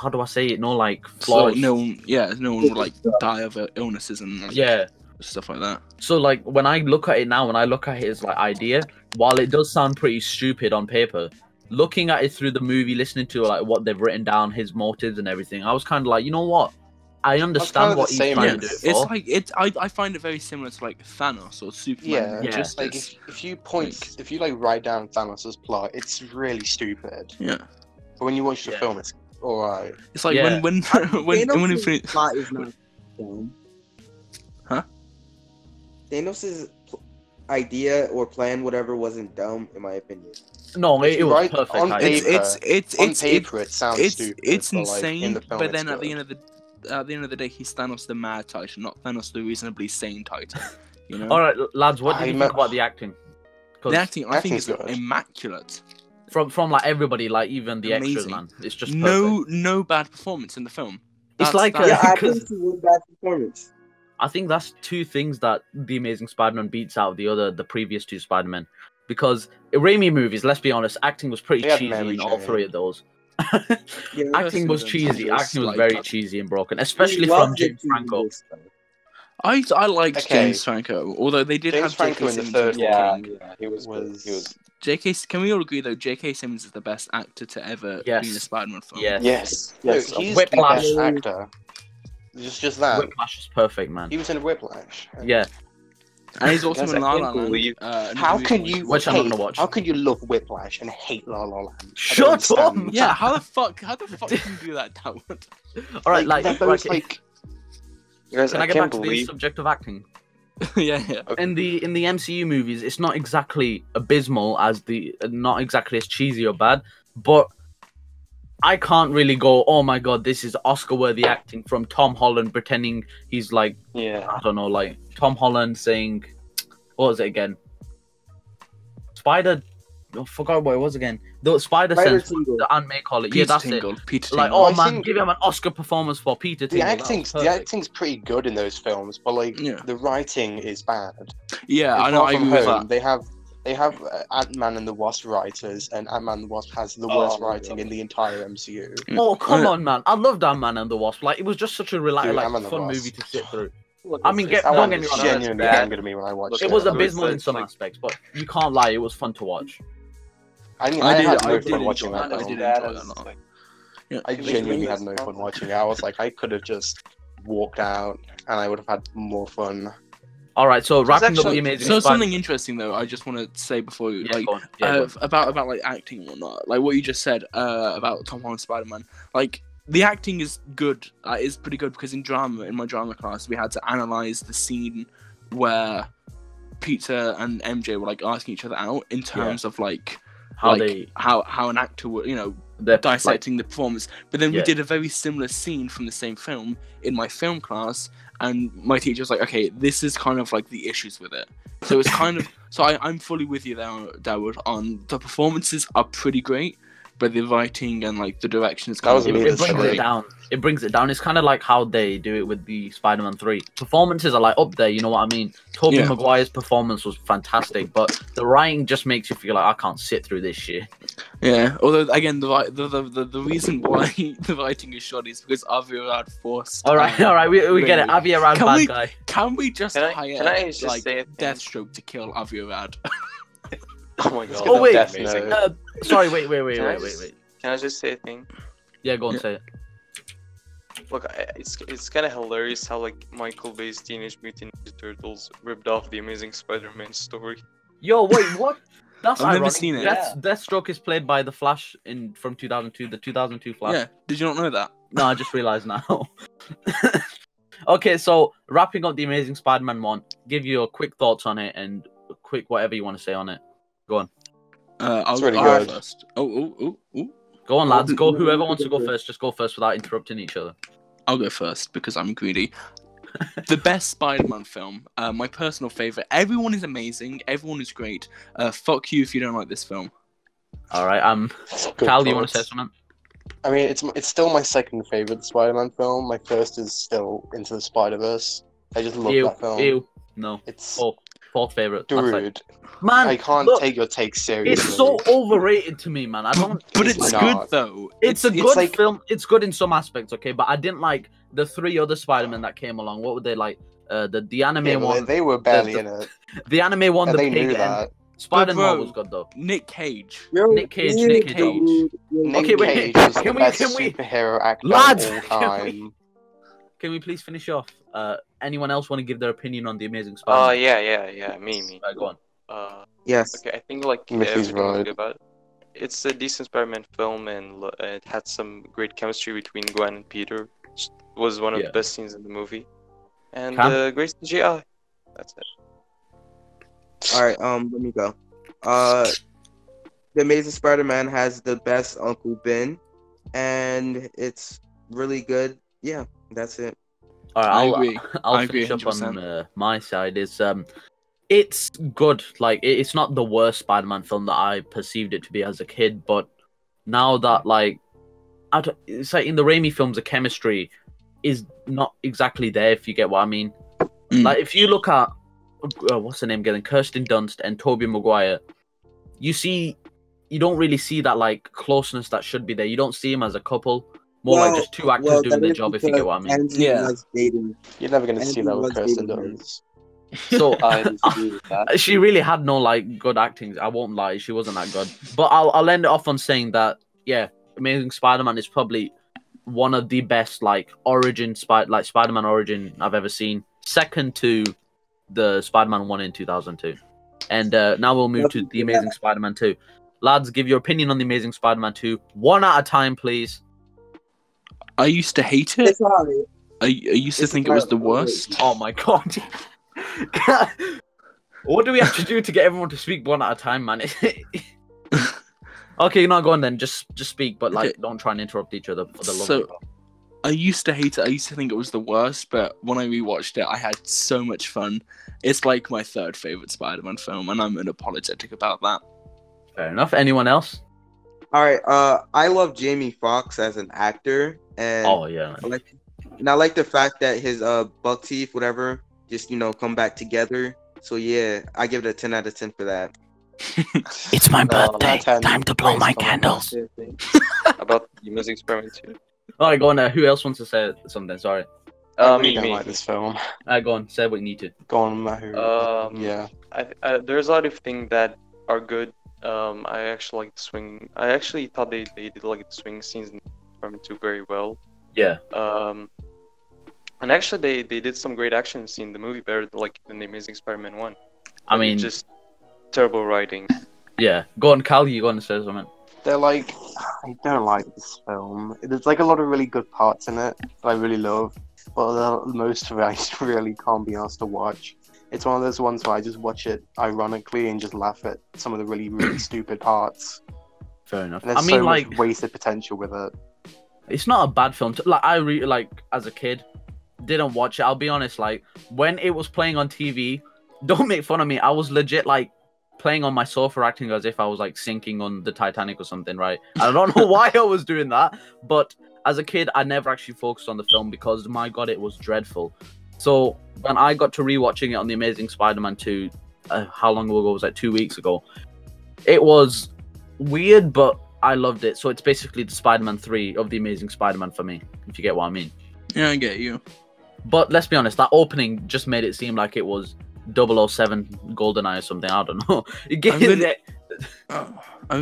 Speaker 2: how do I say it? No like
Speaker 4: So
Speaker 2: flaws.
Speaker 4: like, no one would like die of illnesses and like,
Speaker 2: Yeah.
Speaker 4: stuff like that.
Speaker 2: So like when I look at it now, when I look at his like idea, while it does sound pretty stupid on paper, looking at it through the movie, listening to like what they've written down, his motives and everything, I was kind of like, you know what? I understand
Speaker 3: kinda
Speaker 2: what
Speaker 3: the
Speaker 2: he's
Speaker 3: same
Speaker 2: trying
Speaker 3: as-
Speaker 2: to do.
Speaker 4: It's
Speaker 2: for.
Speaker 4: like I find it very similar to like Thanos or Superman.
Speaker 3: Yeah,
Speaker 4: Just
Speaker 3: like if you like write down Thanos' plot, it's really stupid.
Speaker 4: yeah.
Speaker 3: But when you watch the
Speaker 2: Yeah.
Speaker 3: film, it's alright.
Speaker 4: It's like
Speaker 2: Yeah.
Speaker 4: when
Speaker 5: Thanos'
Speaker 4: Infinity.
Speaker 5: plot is not dumb.
Speaker 4: Huh?
Speaker 5: Thanos' idea or plan, whatever, wasn't dumb in my opinion.
Speaker 2: No,
Speaker 3: If
Speaker 2: it
Speaker 3: you
Speaker 2: was
Speaker 3: write
Speaker 2: perfect.
Speaker 3: on
Speaker 2: idea.
Speaker 4: It's
Speaker 3: On paper, it sounds stupid.
Speaker 4: it's
Speaker 3: but, like,
Speaker 4: insane.
Speaker 3: in the film,
Speaker 4: But then
Speaker 3: it's
Speaker 4: at the
Speaker 3: good.
Speaker 4: end of the day, he's Thanos the Mad Titan, not Thanos the reasonably sane Titan. You know.
Speaker 2: All right, lads, what did you
Speaker 3: I'm
Speaker 2: think
Speaker 3: a-
Speaker 2: about the acting? 'Cause
Speaker 4: The acting, I think,
Speaker 3: Acting's
Speaker 4: is
Speaker 3: good.
Speaker 4: immaculate.
Speaker 2: from like everybody, like even the extras,
Speaker 4: Amazing.
Speaker 2: man, it's just perfect.
Speaker 4: No bad performance in the film.
Speaker 2: It's like,
Speaker 4: that's-
Speaker 5: Yeah, I
Speaker 2: because-
Speaker 5: think he was bad performance.
Speaker 2: I think that's two things that The Amazing Spider-Man beats out the previous two Spider-Men. Because Raimi movies, let's be honest, acting was pretty
Speaker 3: They had
Speaker 2: cheesy
Speaker 3: Mary
Speaker 2: in all
Speaker 3: Jane.
Speaker 2: three of those.
Speaker 5: Yeah,
Speaker 2: Acting was
Speaker 4: Personally,
Speaker 2: cheesy.
Speaker 4: it was
Speaker 2: Acting was
Speaker 4: like-
Speaker 2: very cheesy and broken, especially
Speaker 5: We
Speaker 2: from
Speaker 5: loved it
Speaker 2: James
Speaker 5: too,
Speaker 2: Franco.
Speaker 5: this stuff.
Speaker 4: I liked
Speaker 3: Okay.
Speaker 4: James Franco, although they did
Speaker 3: James
Speaker 4: have
Speaker 3: Franco
Speaker 4: J.K.
Speaker 3: in the
Speaker 4: Simmons
Speaker 3: third
Speaker 4: as
Speaker 3: one.
Speaker 4: King.
Speaker 6: He was good. He was.
Speaker 4: J.K. Can we all agree though? J.K. Simmons is the best actor to ever
Speaker 2: Yes.
Speaker 4: be in a Spider-Man film.
Speaker 2: Yes.
Speaker 6: Yes.
Speaker 3: No,
Speaker 6: Yes.
Speaker 3: he's
Speaker 2: Whiplash.
Speaker 3: the best actor. Just that.
Speaker 2: Whiplash is perfect, man.
Speaker 3: He was in Whiplash.
Speaker 2: Yeah.
Speaker 4: And he's also
Speaker 6: Guys,
Speaker 4: in
Speaker 6: I
Speaker 4: La
Speaker 6: can't
Speaker 4: La Land.
Speaker 6: believe-
Speaker 3: How can you
Speaker 2: Which I'm
Speaker 3: hate,
Speaker 2: gonna watch.
Speaker 3: How can you love Whiplash and hate La La Land? I don't
Speaker 2: Shut up!
Speaker 3: understand.
Speaker 4: Yeah, how the fuck can you do that, Talbot?
Speaker 2: All right, like,
Speaker 3: they're both
Speaker 2: right,
Speaker 3: like
Speaker 6: Guys,
Speaker 2: can
Speaker 6: I
Speaker 2: I get
Speaker 6: can't
Speaker 2: back to the
Speaker 6: believe.
Speaker 2: subject of acting?
Speaker 4: yeah.
Speaker 2: In the MCU movies, it's not exactly abysmal as not exactly as cheesy or bad, but I can't really go, oh my god, this is Oscar-worthy acting from Tom Holland pretending he's like,
Speaker 6: Yeah.
Speaker 2: I don't know, like Tom Holland saying, what was it again? Spider. I forgot what it was again. The Spider Sense.
Speaker 5: Tingle.
Speaker 2: The Aunt May call it.
Speaker 4: Peter
Speaker 2: Yeah, that's
Speaker 4: Tingle.
Speaker 2: it.
Speaker 4: Peter
Speaker 2: Like,
Speaker 4: Tingle.
Speaker 2: oh
Speaker 3: I
Speaker 2: man,
Speaker 3: think-
Speaker 2: give him an Oscar performance for Peter
Speaker 3: The
Speaker 2: Tingle.
Speaker 3: the acting's pretty good in those films, but like
Speaker 4: Yeah.
Speaker 3: the writing is bad.
Speaker 4: Yeah, I
Speaker 3: In
Speaker 4: know.
Speaker 3: Far
Speaker 4: I
Speaker 3: From
Speaker 4: agree with
Speaker 3: Home,
Speaker 4: that.
Speaker 3: they have Ant-Man and the Wasp writers, and Ant-Man and the Wasp has the
Speaker 6: Oh
Speaker 3: worst
Speaker 6: my
Speaker 3: writing
Speaker 6: God.
Speaker 3: in the entire MCU.
Speaker 2: Oh come on, man! I loved Ant-Man and the Wasp. Like, it was just such a
Speaker 3: Dude, Ant-Man
Speaker 2: like
Speaker 3: and the
Speaker 2: fun
Speaker 3: Wasp.
Speaker 2: movie to sit through.
Speaker 6: Look,
Speaker 2: I mean,
Speaker 6: it's-
Speaker 3: That
Speaker 2: don't
Speaker 3: one
Speaker 2: get me wrong,
Speaker 3: genuinely
Speaker 6: bad.
Speaker 3: angered me when I watched
Speaker 2: It
Speaker 3: it.
Speaker 2: was
Speaker 6: So
Speaker 2: abysmal
Speaker 6: it's
Speaker 2: in some
Speaker 6: like-
Speaker 2: aspects, but you can't lie, it was fun to watch.
Speaker 3: I mean,
Speaker 4: I
Speaker 3: I
Speaker 4: did-
Speaker 3: had
Speaker 4: I
Speaker 3: no
Speaker 4: did
Speaker 3: fun watching
Speaker 4: enjoy
Speaker 3: that
Speaker 4: it. I
Speaker 3: film.
Speaker 4: did
Speaker 6: Bad
Speaker 4: enjoy it
Speaker 6: as,
Speaker 4: a lot.
Speaker 6: like,
Speaker 4: Yeah.
Speaker 3: I genuinely had no fun watching it. I was like, I could have just walked out, and I would have had more fun.
Speaker 2: All right, so wrapping up
Speaker 6: actually-
Speaker 2: the Amazing
Speaker 4: So
Speaker 2: Spider-
Speaker 4: something interesting though, I just want to say before you
Speaker 2: Yeah,
Speaker 4: like
Speaker 2: go on. Yeah, go on.
Speaker 4: about like acting and whatnot, like what you just said about Tom Holland Spider-Man. Like the acting is good, is pretty good because in my drama class, we had to analyze the scene where Peter and MJ were like asking each other out in terms of like
Speaker 2: How
Speaker 4: like,
Speaker 2: they
Speaker 4: how an actor would
Speaker 2: they're
Speaker 4: dissecting the performance. But then we
Speaker 2: Yeah.
Speaker 4: did a very similar scene from the same film in my film class, and my teacher was like, okay, this is kind of like the issues with it. So it's kind of so I'm fully with you there, Dawood, on the performances are pretty great, but the writing and like the direction is
Speaker 3: That
Speaker 4: kind
Speaker 3: was
Speaker 4: of
Speaker 3: me
Speaker 2: It
Speaker 3: that's
Speaker 2: brings
Speaker 3: great.
Speaker 2: it down. It brings it down. It's kind of like how they do it with the Spider-Man 3. Performances are like up there, you know what I mean? Tobey
Speaker 4: Yeah.
Speaker 2: Maguire's performance was fantastic, but the writing just makes you feel like I can't sit through this shit.
Speaker 4: Yeah. Although again, the reason why the writing is short is because Avi Arad forced.
Speaker 2: All right, we get it. Avi Arad,
Speaker 4: Can
Speaker 2: bad
Speaker 4: we-
Speaker 2: guy.
Speaker 4: Can we just
Speaker 6: Can I-
Speaker 4: hire
Speaker 6: can I just
Speaker 4: like
Speaker 6: say a thing?
Speaker 4: Deathstroke to kill Avi Arad?
Speaker 6: Oh my god.
Speaker 2: Oh wait,
Speaker 3: Death
Speaker 6: amazing.
Speaker 3: Note.
Speaker 2: sorry, wait.
Speaker 6: Can I just- Can I just say a thing?
Speaker 2: Yeah, go on,
Speaker 4: Yeah.
Speaker 2: say it.
Speaker 6: Look, it's kind of hilarious how like Michael Bay's Teenage Mutant Ninja Turtles ripped off the Amazing Spider-Man story.
Speaker 2: Yo, wait, what? That's
Speaker 4: I've never
Speaker 2: ironic.
Speaker 4: seen it.
Speaker 2: Deathstroke is played by the Flash from 2002, the 2002 Flash.
Speaker 4: Yeah. Did you not know that?
Speaker 2: No, I just realized now. Okay, so wrapping up the Amazing Spider-Man 1, give your quick thoughts on it and quick whatever you want to say on it. Go on.
Speaker 4: I'll
Speaker 3: really
Speaker 4: I'll go
Speaker 3: good.
Speaker 4: first. Oh.
Speaker 2: Go on, lads. Go. Whoever wants to go first, just go first without interrupting each other.
Speaker 4: I'll go first because I'm greedy. The best Spider-Man film, my personal favorite. Everyone is amazing. Everyone is great. Fuck you if you don't like this film.
Speaker 2: All right.
Speaker 3: Good
Speaker 2: Cal, do you want to say
Speaker 3: thoughts.
Speaker 2: something?
Speaker 3: I mean, it's still my second favorite Spider-Man film. My first is still Into the Spider-Verse. I just love that film.
Speaker 2: Ew. No.
Speaker 3: It's
Speaker 2: Fourth favorite. That's like-
Speaker 3: dude.
Speaker 2: man,
Speaker 3: I can't
Speaker 2: look,
Speaker 3: take your take seriously.
Speaker 2: it's so overrated to me, man. I don't.
Speaker 4: But
Speaker 3: It's
Speaker 4: it's
Speaker 3: not.
Speaker 4: good though.
Speaker 2: It's a good
Speaker 3: like-
Speaker 2: film. It's good in some aspects, okay, but I didn't like the three other Spider-Men that came along. What were they like? The anime
Speaker 3: Yeah, but
Speaker 2: one.
Speaker 3: they were barely
Speaker 2: the-
Speaker 3: in it,
Speaker 2: The anime one.
Speaker 3: and
Speaker 2: The
Speaker 3: they
Speaker 2: pig
Speaker 3: knew
Speaker 2: and
Speaker 3: that.
Speaker 2: Spider-Man
Speaker 4: But bro,
Speaker 2: was good though.
Speaker 4: Nick Cage.
Speaker 2: Nick Cage.
Speaker 3: Nick
Speaker 2: Okay, wait,
Speaker 3: Cage is the
Speaker 2: can we-
Speaker 3: best
Speaker 2: can we-
Speaker 3: superhero actor
Speaker 2: Lads,
Speaker 3: of all
Speaker 2: can we-
Speaker 3: time.
Speaker 2: Can we please finish off? Anyone else want to give their opinion on the Amazing Spider-Man?
Speaker 6: Yeah, me.
Speaker 2: Go on.
Speaker 5: Yes.
Speaker 6: Okay, I think like
Speaker 3: Mithi's
Speaker 6: everything was
Speaker 3: right.
Speaker 6: good about it. It's a decent Spider-Man film, and it had some great chemistry between Gwen and Peter. Which was one of
Speaker 2: Yeah.
Speaker 6: the best scenes in the movie, and
Speaker 2: Cam?
Speaker 6: great CGI. That's it.
Speaker 5: All right. Let me go. The Amazing Spider-Man has the best Uncle Ben, and it's really good. Yeah, that's it.
Speaker 2: All right,
Speaker 4: I agree.
Speaker 2: I'll
Speaker 4: I agree
Speaker 2: finish up
Speaker 4: 100%.
Speaker 2: on my side. It's good. Like it's not the worst Spider-Man film that I perceived it to be as a kid, but now that like, it's like in the Raimi films, the chemistry is not exactly there. If you get what I mean.
Speaker 4: Mm.
Speaker 2: Like if you look at what's the name again, Kirsten Dunst and Tobey Maguire, you don't really see that like closeness that should be there. You don't see them as a couple. More like just two actors doing their job. If you get what I mean.
Speaker 5: Andrew
Speaker 4: Yeah.
Speaker 5: was dating.
Speaker 3: You're never gonna see
Speaker 5: Andrew
Speaker 3: that with
Speaker 5: was
Speaker 3: Kirsten
Speaker 5: dating
Speaker 3: Dunst.
Speaker 2: So
Speaker 7: I disagree with that.
Speaker 2: she really had no like good acting. I won't lie, she wasn't that good. But I'll end it off on saying that yeah, Amazing Spider-Man is probably one of the best like Spider-Man origin I've ever seen. Second to the Spider-Man 1 in 2002. And now we'll move to the Amazing Spider-Man 2. Lads, give your opinion on the Amazing Spider-Man 2, one at a time, please.
Speaker 4: I used to hate it.
Speaker 5: It's alright.
Speaker 4: I used to
Speaker 5: It's
Speaker 4: think it was the
Speaker 5: alright.
Speaker 4: worst.
Speaker 2: Oh my god. What do we have to do to get everyone to speak one at a time, man? Okay, you're not going then. Just speak, but like,
Speaker 4: Okay.
Speaker 2: don't try and interrupt each other for the love
Speaker 4: So-
Speaker 2: of God.
Speaker 4: I used to hate it. I used to think it was the worst, but when I rewatched it, I had so much fun. It's like my third favorite Spider-Man film, and I'm unapologetic about that.
Speaker 2: Fair enough. Anyone else?
Speaker 5: All right. I love Jamie Foxx as an actor, and
Speaker 2: Oh yeah.
Speaker 5: I like the fact that his buck teeth, whatever, just come back together. So yeah, I give it a 10 out of 10 for that.
Speaker 2: It's my
Speaker 3: birthday.
Speaker 2: Time to blow my candles.
Speaker 6: About the Amazing Spider-Man 2.
Speaker 2: All right, go on. Who else wants to say something? Sorry.
Speaker 3: I really
Speaker 6: Me.
Speaker 3: don't like this film.
Speaker 2: Go on. Say what you need to.
Speaker 3: Go on, Mahmoud. Yeah.
Speaker 6: There's a lot of things that are good. I actually like the swing. I actually thought they did like the swing scenes in Spider-Man 2 very well.
Speaker 2: Yeah.
Speaker 6: And actually they did some great action scenes in the movie better than the Amazing Spider-Man 1.
Speaker 2: I mean,
Speaker 6: just terrible writing.
Speaker 2: yeah. Go on, Cal. You going to say something?
Speaker 3: They're like, I don't like this film. There's like a lot of really good parts in it that I really love, but most of it I just really can't be asked to watch. It's one of those ones where I just watch it ironically and just laugh at some of the really, really stupid parts.
Speaker 2: Fair enough.
Speaker 3: And there's
Speaker 2: I mean,
Speaker 3: so
Speaker 2: like,
Speaker 3: much wasted potential with it.
Speaker 2: it's not a bad film. Like, I really like as a kid, didn't watch it. I'll be honest. Like, when it was playing on TV, don't make fun of me. I was legit like playing on my sofa, acting as if I was like sinking on the Titanic or something. Right? I don't know why I was doing that, but as a kid, I never actually focused on the film because my God, it was dreadful. So when I got to rewatching it on The Amazing Spider-Man 2, how long ago was that? 2 weeks ago. It was weird, but I loved it. So it's basically the Spider-Man 3 of The Amazing Spider-Man for me, if you get what I mean.
Speaker 4: Yeah, I get you.
Speaker 2: But let's be honest, that opening just made it seem like it was 007 GoldenEye or something. I don't know.
Speaker 4: I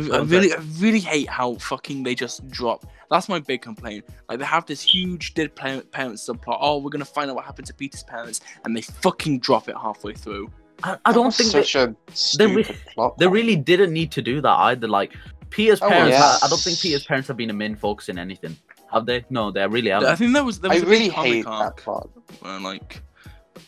Speaker 4: really hate how fucking they just drop. That's my big complaint. Like, they have this huge dead parents subplot. Oh, we're gonna find out what happened to Peter's parents, and they fucking drop it halfway through.
Speaker 2: I don't think
Speaker 3: such a stupid plot.
Speaker 2: they really didn't need to do that either. Like, Peter's parents,
Speaker 3: yes.
Speaker 2: I don't think Peter's parents have been a main focus in anything. Have they? No, they really haven't.
Speaker 4: I think there was
Speaker 3: I
Speaker 4: a
Speaker 3: really
Speaker 4: big comic
Speaker 3: hate that
Speaker 4: arc
Speaker 3: plot.
Speaker 4: where, like,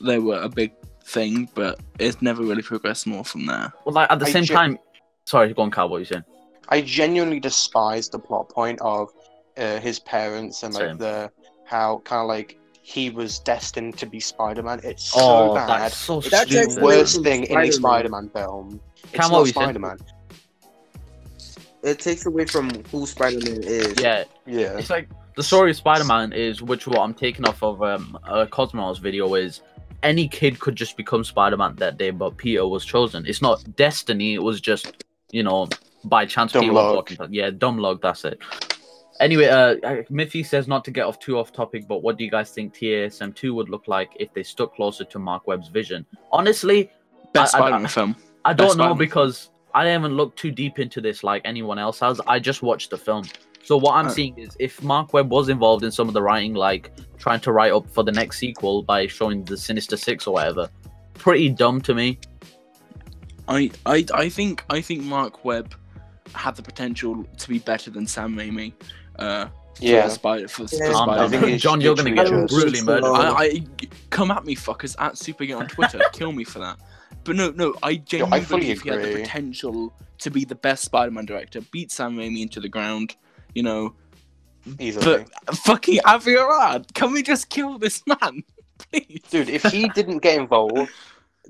Speaker 4: they were a big thing, but it's never really progressed more from there.
Speaker 2: Well, like, at the
Speaker 3: I
Speaker 2: same time... Sorry, go on, Carl, what are you saying?
Speaker 3: I genuinely despise the plot point of his parents and like
Speaker 2: Same.
Speaker 3: how kind of like he was destined to be Spider-Man. It's so
Speaker 2: Oh,
Speaker 3: bad.
Speaker 2: that's so
Speaker 3: It's
Speaker 5: That's
Speaker 3: the
Speaker 2: stupid.
Speaker 5: actually-
Speaker 3: worst thing in a
Speaker 5: Spider-Man.
Speaker 3: Spider-Man film. It's
Speaker 2: Cam, what
Speaker 3: not
Speaker 2: were you saying?
Speaker 3: Spider-Man.
Speaker 5: It takes away from who Spider-Man is.
Speaker 2: Yeah,
Speaker 3: Yeah.
Speaker 2: it's like the story of Spider-Man is, which what I'm taking off of Cosmo's video, is any kid could just become Spider-Man that day, but Peter was chosen. It's not destiny, it was just, you know, by chance.
Speaker 3: Dumb
Speaker 2: Peter was
Speaker 3: luck.
Speaker 2: walking. Yeah, dumb luck, that's it. Anyway, Mithi says not to get off too off topic, but what do you guys think TASM 2 would look like if they stuck closer to Mark Webb's vision? Honestly,
Speaker 4: Best
Speaker 2: I-
Speaker 4: Spider-Man film.
Speaker 2: I
Speaker 4: Best
Speaker 2: don't know
Speaker 4: Spider-Man
Speaker 2: because I haven't looked too deep into this like anyone else has. I just watched the film. So what I'm seeing is if Mark Webb was involved in some of the writing, like trying to write up for the next sequel by showing the Sinister Six or whatever, pretty dumb to me.
Speaker 4: I think Mark Webb had the potential to be better than Sam Raimi.
Speaker 3: Yeah.
Speaker 4: For
Speaker 2: Calm
Speaker 3: I think
Speaker 4: Spider-Man.
Speaker 3: it's
Speaker 2: John, you're gonna get
Speaker 3: literally just-
Speaker 2: brutally murdered.
Speaker 4: I come at me, fuckers, at Supergate on Twitter. Kill me for that. But no, I genuinely
Speaker 3: fully
Speaker 4: believe he had the
Speaker 3: agree.
Speaker 4: potential to be the best Spider-Man director. Beat Sam Raimi into the ground, you know.
Speaker 3: Easily.
Speaker 4: But fucking Avi Arad, can we just kill this man, please?
Speaker 3: Dude, if he didn't get involved,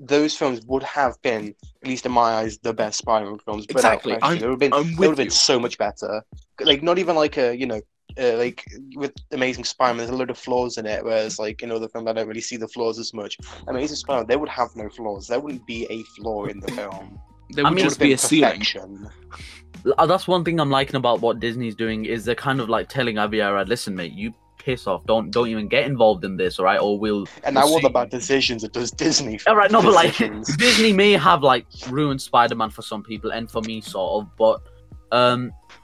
Speaker 3: those films would have been, at least in my eyes, the best Spider-Man films.
Speaker 4: Exactly.
Speaker 3: Without question. It would have
Speaker 4: I'm
Speaker 3: been,
Speaker 4: with
Speaker 3: been
Speaker 4: you.
Speaker 3: so much better. Like, not even like a, like with Amazing Spider-Man, there's a load of flaws in it, whereas like in other films, I don't really see the flaws as much. Amazing Spider-Man, they would have no flaws. There wouldn't be a flaw in the film.
Speaker 4: There would
Speaker 2: mean,
Speaker 4: just be a ceiling.
Speaker 3: perfection.
Speaker 2: That's one thing I'm liking about what Disney's doing is they're kind of like telling Avi Arad, listen, mate, you piss off. Don't even get involved in this, all right? Or we'll.
Speaker 3: And now all
Speaker 2: see.
Speaker 3: the bad decisions it does Disney.
Speaker 2: All right, no, but like
Speaker 3: decisions.
Speaker 2: Disney may have like ruined Spider-Man for some people and for me, sort of, but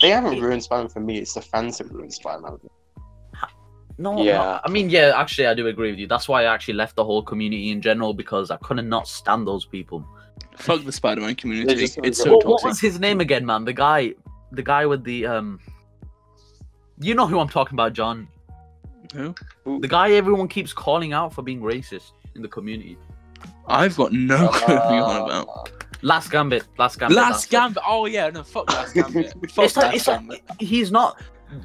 Speaker 3: They haven't ruined Spider-Man for me. It's the fans who ruined Spider-Man.
Speaker 2: no,
Speaker 6: Yeah.
Speaker 2: I mean, yeah, actually, I do agree with you. That's why I actually left the whole community in general because I couldn't not stand those people.
Speaker 4: Fuck the Spider-Man community.
Speaker 6: They're just-
Speaker 4: It's so
Speaker 2: What
Speaker 4: toxic.
Speaker 2: was his name again, man? The guy with the you know who I'm talking about, John.
Speaker 4: Who?
Speaker 2: The guy everyone keeps calling out for being racist in the community.
Speaker 4: I've got no clue who you're on about.
Speaker 2: Last Gambit.
Speaker 4: Last
Speaker 2: that's it.
Speaker 4: Gambit. Oh yeah, no, fuck Last Gambit. Fuck
Speaker 2: It's like,
Speaker 4: Last Gambit.
Speaker 2: he's not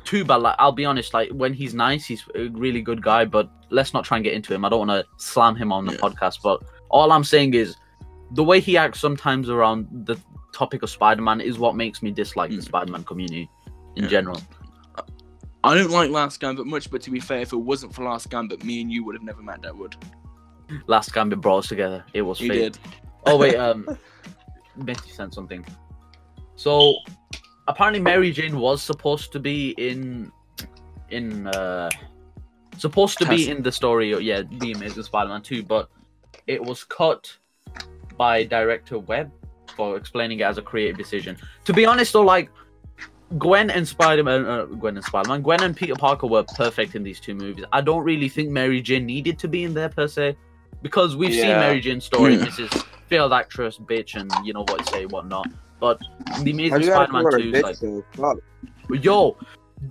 Speaker 2: too bad. Like, I'll be honest, like when he's nice, he's a really good guy. But let's not try and get into him. I don't want to slam him on the podcast. But all I'm saying is the way he acts sometimes around the topic of Spider-Man is what makes me dislike the Spider-Man community in general.
Speaker 4: I don't like Last Gambit much, but to be fair, if it wasn't for Last Gambit, me and you would have never met, that would.
Speaker 2: Last Gambit brought us together. It was
Speaker 4: You
Speaker 2: fate.
Speaker 4: did.
Speaker 2: Oh wait, Mithi sent something. So apparently Mary Jane was supposed to be in the story, The Amazing Spider-Man 2, but it was cut by director Webb for explaining it as a creative decision. To be honest though, like Gwen and Peter Parker were perfect in these two movies. I don't really think Mary Jane needed to be in there per se, because we've seen Mary Jane's story. Mrs. Failed actress, bitch, and you know what to say, whatnot. But The Amazing Spider-Man 2 is like, yo,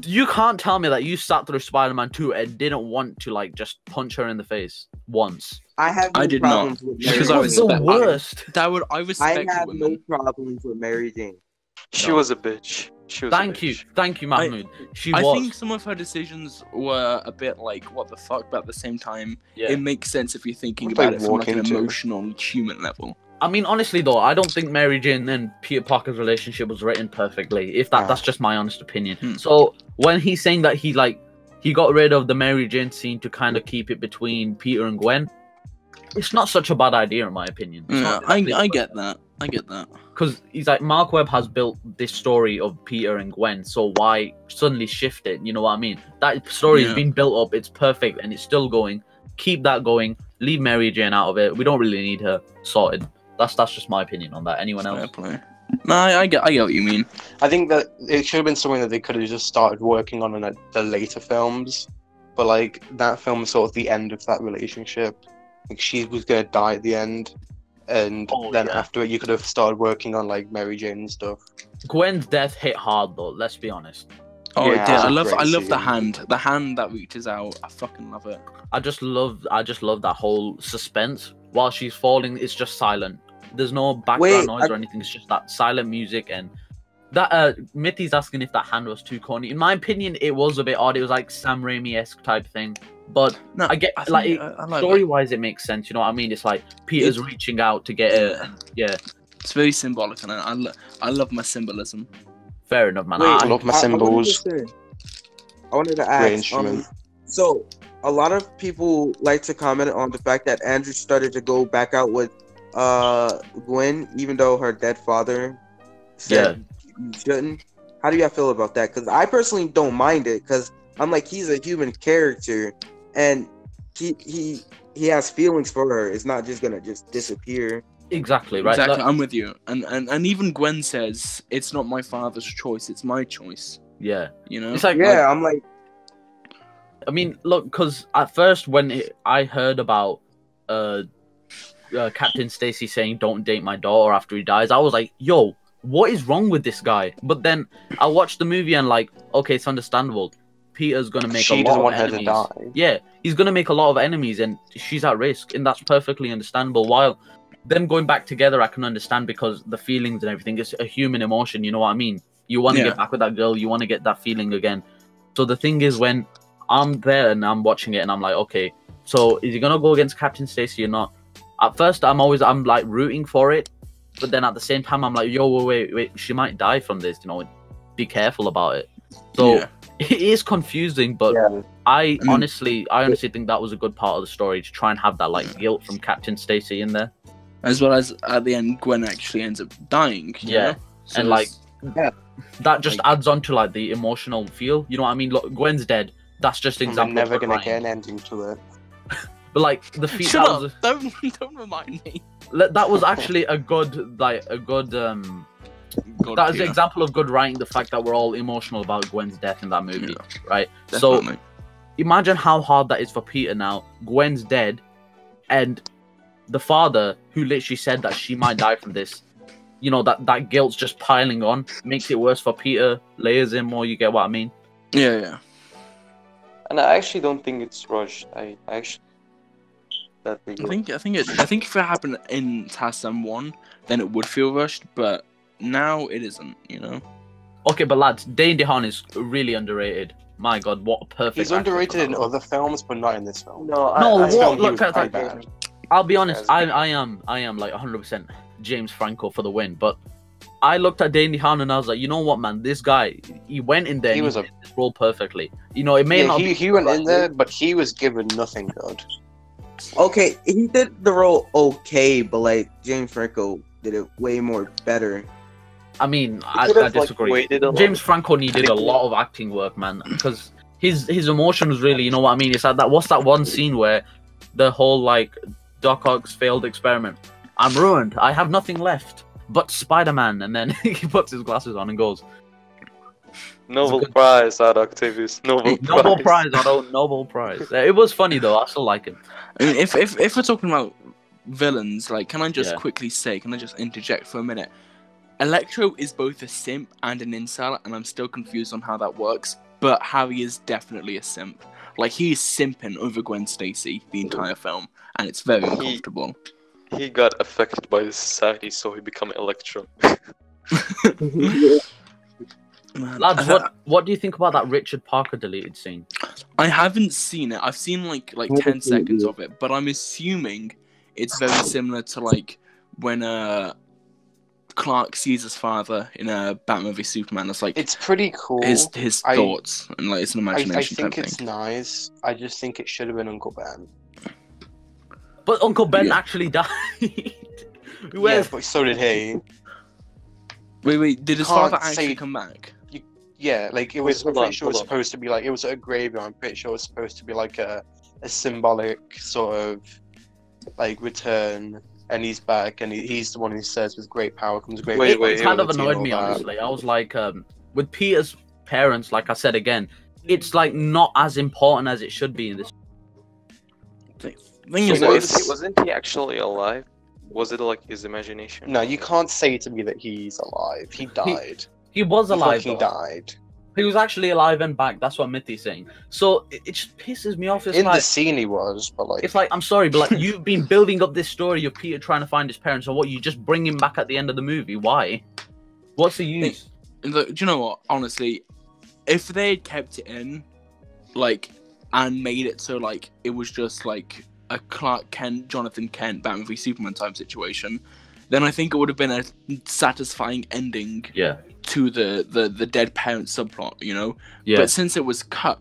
Speaker 2: you can't tell me that you sat through Spider-Man 2 and didn't want to like just punch her in the face once.
Speaker 5: I
Speaker 4: did not,
Speaker 5: because
Speaker 2: It was the worst.
Speaker 4: I respect
Speaker 5: I have
Speaker 4: women.
Speaker 5: no problems with Mary Jane.
Speaker 6: She was a bitch. She was
Speaker 2: Thank
Speaker 6: a
Speaker 2: you,
Speaker 6: bitch.
Speaker 2: Mahmoud.
Speaker 4: I think some of her decisions were a bit like, what the fuck, but at the same time, it makes sense if you're thinking
Speaker 3: What
Speaker 4: about
Speaker 3: they
Speaker 4: it from like an
Speaker 3: walk into.
Speaker 4: emotional, human level.
Speaker 2: I mean, honestly though, I don't think Mary Jane and Peter Parker's relationship was written perfectly. If that's just my honest opinion. So when he's saying that he got rid of the Mary Jane scene to kind of keep it between Peter and Gwen, it's not such a bad idea in my opinion.
Speaker 4: Yeah, I get that. I get that.
Speaker 2: Because he's like, Mark Webb has built this story of Peter and Gwen, so why suddenly shift it? You know what I mean? That story has been built up, it's perfect, and it's still going. Keep that going. Leave Mary Jane out of it. We don't really need her. Sorted. That's just my opinion on that. Anyone else?
Speaker 4: Fair play. No, I get what you mean.
Speaker 3: I think that it should have been something that they could have just started working on in the later films, but like that film was sort of the end of that relationship. Like she was gonna die at the end, and then after it, you could have started working on like Mary Jane and stuff.
Speaker 2: Gwen's death hit hard though. Let's be honest.
Speaker 4: Oh,
Speaker 3: Yeah,
Speaker 4: it did.
Speaker 3: that's
Speaker 4: I
Speaker 3: a
Speaker 4: love
Speaker 3: great
Speaker 4: the
Speaker 3: scene.
Speaker 4: hand that reaches out. I fucking love it.
Speaker 2: I just love that whole suspense. While she's falling, it's just silent. There's no background noise or anything. It's just that silent music. And that Mithi's asking if that hand was too corny. In my opinion, it was a bit odd. It was like Sam Raimi-esque type thing. But
Speaker 4: No,
Speaker 2: I get
Speaker 4: I
Speaker 2: like
Speaker 4: like
Speaker 2: story-wise, it makes sense. You know what I mean? It's like Peter's reaching out to get it. Yeah,
Speaker 4: It's very symbolic, and I love my symbolism.
Speaker 2: fair enough, man.
Speaker 3: I love my symbols.
Speaker 5: I wanted to
Speaker 3: Great
Speaker 5: ask.
Speaker 3: instrument.
Speaker 5: So a lot of people like to comment on the fact that Andrew started to go back out with Gwen, even though her dead father said you shouldn't. How do y'all feel about that? Because I personally don't mind it, because I'm like, he's a human character, and he has feelings for her. It's not just gonna just disappear.
Speaker 2: Exactly right.
Speaker 4: Exactly,
Speaker 2: Look,
Speaker 4: I'm with you. And even Gwen says it's not my father's choice; it's my choice.
Speaker 2: yeah,
Speaker 4: You know.
Speaker 2: it's like
Speaker 5: I'm like,
Speaker 2: I mean, look, because at first when I heard about Captain Stacy saying "Don't date my daughter" after he dies, I was like, "Yo, what is wrong with this guy?" But then I watched the movie and like, okay, it's understandable. Peter's gonna make
Speaker 3: She
Speaker 2: a
Speaker 3: doesn't
Speaker 2: lot
Speaker 3: want
Speaker 2: of
Speaker 3: her
Speaker 2: enemies.
Speaker 3: to die.
Speaker 2: Yeah, he's gonna make a lot of enemies, and she's at risk, and that's perfectly understandable. While them going back together, I can understand because the feelings and everything is a human emotion. You know what I mean? You want to get back with that girl. You want to get that feeling again. So the thing is, when I'm there and I'm watching it, and I'm like, okay, so is he gonna go against Captain Stacy or not? At first, I'm like rooting for it, but then at the same time, I'm like, yo, wait, she might die from this. You know, be careful about it. So it is confusing, but I honestly think that was a good part of the story to try and have that like guilt from Captain Stacy in there.
Speaker 4: As well as at the end, Gwen actually ends up dying. You know? So
Speaker 2: and like that just adds on to like the emotional feel. You know what I mean? Look, Gwen's dead. That's just an
Speaker 3: I'm
Speaker 2: example.
Speaker 3: never
Speaker 2: of
Speaker 3: gonna
Speaker 2: crying.
Speaker 3: get an ending to it.
Speaker 2: But like the feel.
Speaker 4: Shut up! Don't remind me.
Speaker 2: That was actually a good that is an example of good writing. The fact that we're all emotional about Gwen's death in that movie, right?
Speaker 4: Definitely.
Speaker 2: So imagine how hard that is for Peter now. Gwen's dead, and the father who literally said that she might die from this, you know, that guilt's just piling on, makes it worse for Peter, layers in more. You get what I mean?
Speaker 4: Yeah.
Speaker 6: And I actually don't think it's rushed. I actually That'd be
Speaker 4: I
Speaker 6: good.
Speaker 4: think if it happened in TASM 1, then it would feel rushed, but now it isn't, you know?
Speaker 2: Okay, but lads, Dane DeHaan is really underrated. My God, what a perfect.
Speaker 3: He's
Speaker 2: actor for
Speaker 3: underrated
Speaker 2: that
Speaker 3: in
Speaker 2: role.
Speaker 3: other films, but not in this film.
Speaker 6: No,
Speaker 2: No,
Speaker 3: This
Speaker 2: what?
Speaker 3: film, he
Speaker 2: Look
Speaker 3: was
Speaker 2: at
Speaker 3: pretty
Speaker 2: that.
Speaker 3: bad.
Speaker 2: I'll be honest.
Speaker 6: Yes.
Speaker 2: I am like 100% James Franco for the win. But I looked at Dane DeHaan and I was like, you know what, man? This guy, he went in there.
Speaker 3: He
Speaker 2: and
Speaker 3: was
Speaker 2: he
Speaker 3: a-
Speaker 2: did this role perfectly. You know, it may
Speaker 3: Yeah,
Speaker 2: not. Be
Speaker 3: he went in there, but he was given nothing good.
Speaker 5: Okay, he did the role okay, but like James Franco did it way more better.
Speaker 2: I mean, I
Speaker 6: could've, like,
Speaker 2: disagree.
Speaker 6: waited a
Speaker 2: James
Speaker 6: lot.
Speaker 2: Franco needed a lot of acting work, man, because his emotion was really, you know what I mean? It's like that. What's that one scene where the whole like Doc Ock's failed experiment? I'm ruined. I have nothing left but Spider-Man, and then he puts his glasses on and goes,
Speaker 6: Nobel
Speaker 2: good-
Speaker 6: Prize, Ad Octavius. Nobel
Speaker 2: Prize, Otto, Nobel Prize. It was funny though. I still like it.
Speaker 4: I mean, if we're talking about villains, like, can I just
Speaker 2: Yeah.
Speaker 4: quickly say, can I just interject for a minute? Electro is both a simp and an incel, and I'm still confused on how that works, but Harry is definitely a simp. Like, he is simping over Gwen Stacy the entire film, and it's very uncomfortable.
Speaker 6: He got affected by the society, so he became Electro.
Speaker 4: Man,
Speaker 2: Lads, what do you think about that Richard Parker deleted scene?
Speaker 4: I haven't seen it. I've seen like 10 seconds of it, but I'm assuming it's very similar to like when Clark sees his father in a Batman v Superman. It's like
Speaker 3: It's pretty cool.
Speaker 4: his
Speaker 3: I-
Speaker 4: thoughts and like it's an
Speaker 3: I
Speaker 4: imagination
Speaker 3: think
Speaker 4: type
Speaker 3: it's
Speaker 4: thing.
Speaker 3: nice. I just think it should have been Uncle Ben.
Speaker 2: But Uncle Ben
Speaker 4: Yeah.
Speaker 2: actually died.
Speaker 3: Yeah,
Speaker 2: Where's
Speaker 3: but so did he.
Speaker 4: Wait, did his
Speaker 3: Can't
Speaker 4: father actually
Speaker 3: say-
Speaker 4: come back?
Speaker 3: Yeah, like it was.
Speaker 6: Wait,
Speaker 3: I'm
Speaker 6: hold
Speaker 3: pretty
Speaker 6: on,
Speaker 3: sure it was
Speaker 6: hold on.
Speaker 3: supposed to be like it was at a graveyard. I'm pretty sure it was supposed to be like a symbolic sort of like return, and he's back, and he's the one who says, "With great power comes great."
Speaker 6: Wait,
Speaker 2: it
Speaker 6: wait,
Speaker 2: kind of
Speaker 3: responsibility,"
Speaker 2: annoyed me
Speaker 3: and all that.
Speaker 2: honestly. I was like, with Peter's parents, like I said again, it's like not as important as it should be in this.
Speaker 4: Thing
Speaker 3: So
Speaker 4: is,
Speaker 3: what
Speaker 6: Wasn't,
Speaker 3: is-
Speaker 6: wasn't he actually alive? Was it like his imagination?
Speaker 3: No, you can't say to me that he's alive. He died.
Speaker 2: He was
Speaker 3: He
Speaker 2: alive.
Speaker 3: fucking
Speaker 2: though.
Speaker 3: died.
Speaker 2: He was actually alive and back. That's what Mithi's saying. So it just pisses me off. It's
Speaker 3: In
Speaker 2: like,
Speaker 3: the scene, he was, but like,
Speaker 2: it's like, I'm sorry, but like you've been building up this story of Peter trying to find his parents, and what, you just bring him back at the end of the movie? Why? What's the use?
Speaker 4: Look, do you know what? Honestly, if they had kept it in, like, and made it so like it was just like a Clark Kent, Jonathan Kent, Batman v Superman type situation, then I think it would have been a satisfying ending
Speaker 2: Yeah,
Speaker 4: to the dead parent subplot, you know.
Speaker 2: yeah.
Speaker 4: But since it was cut,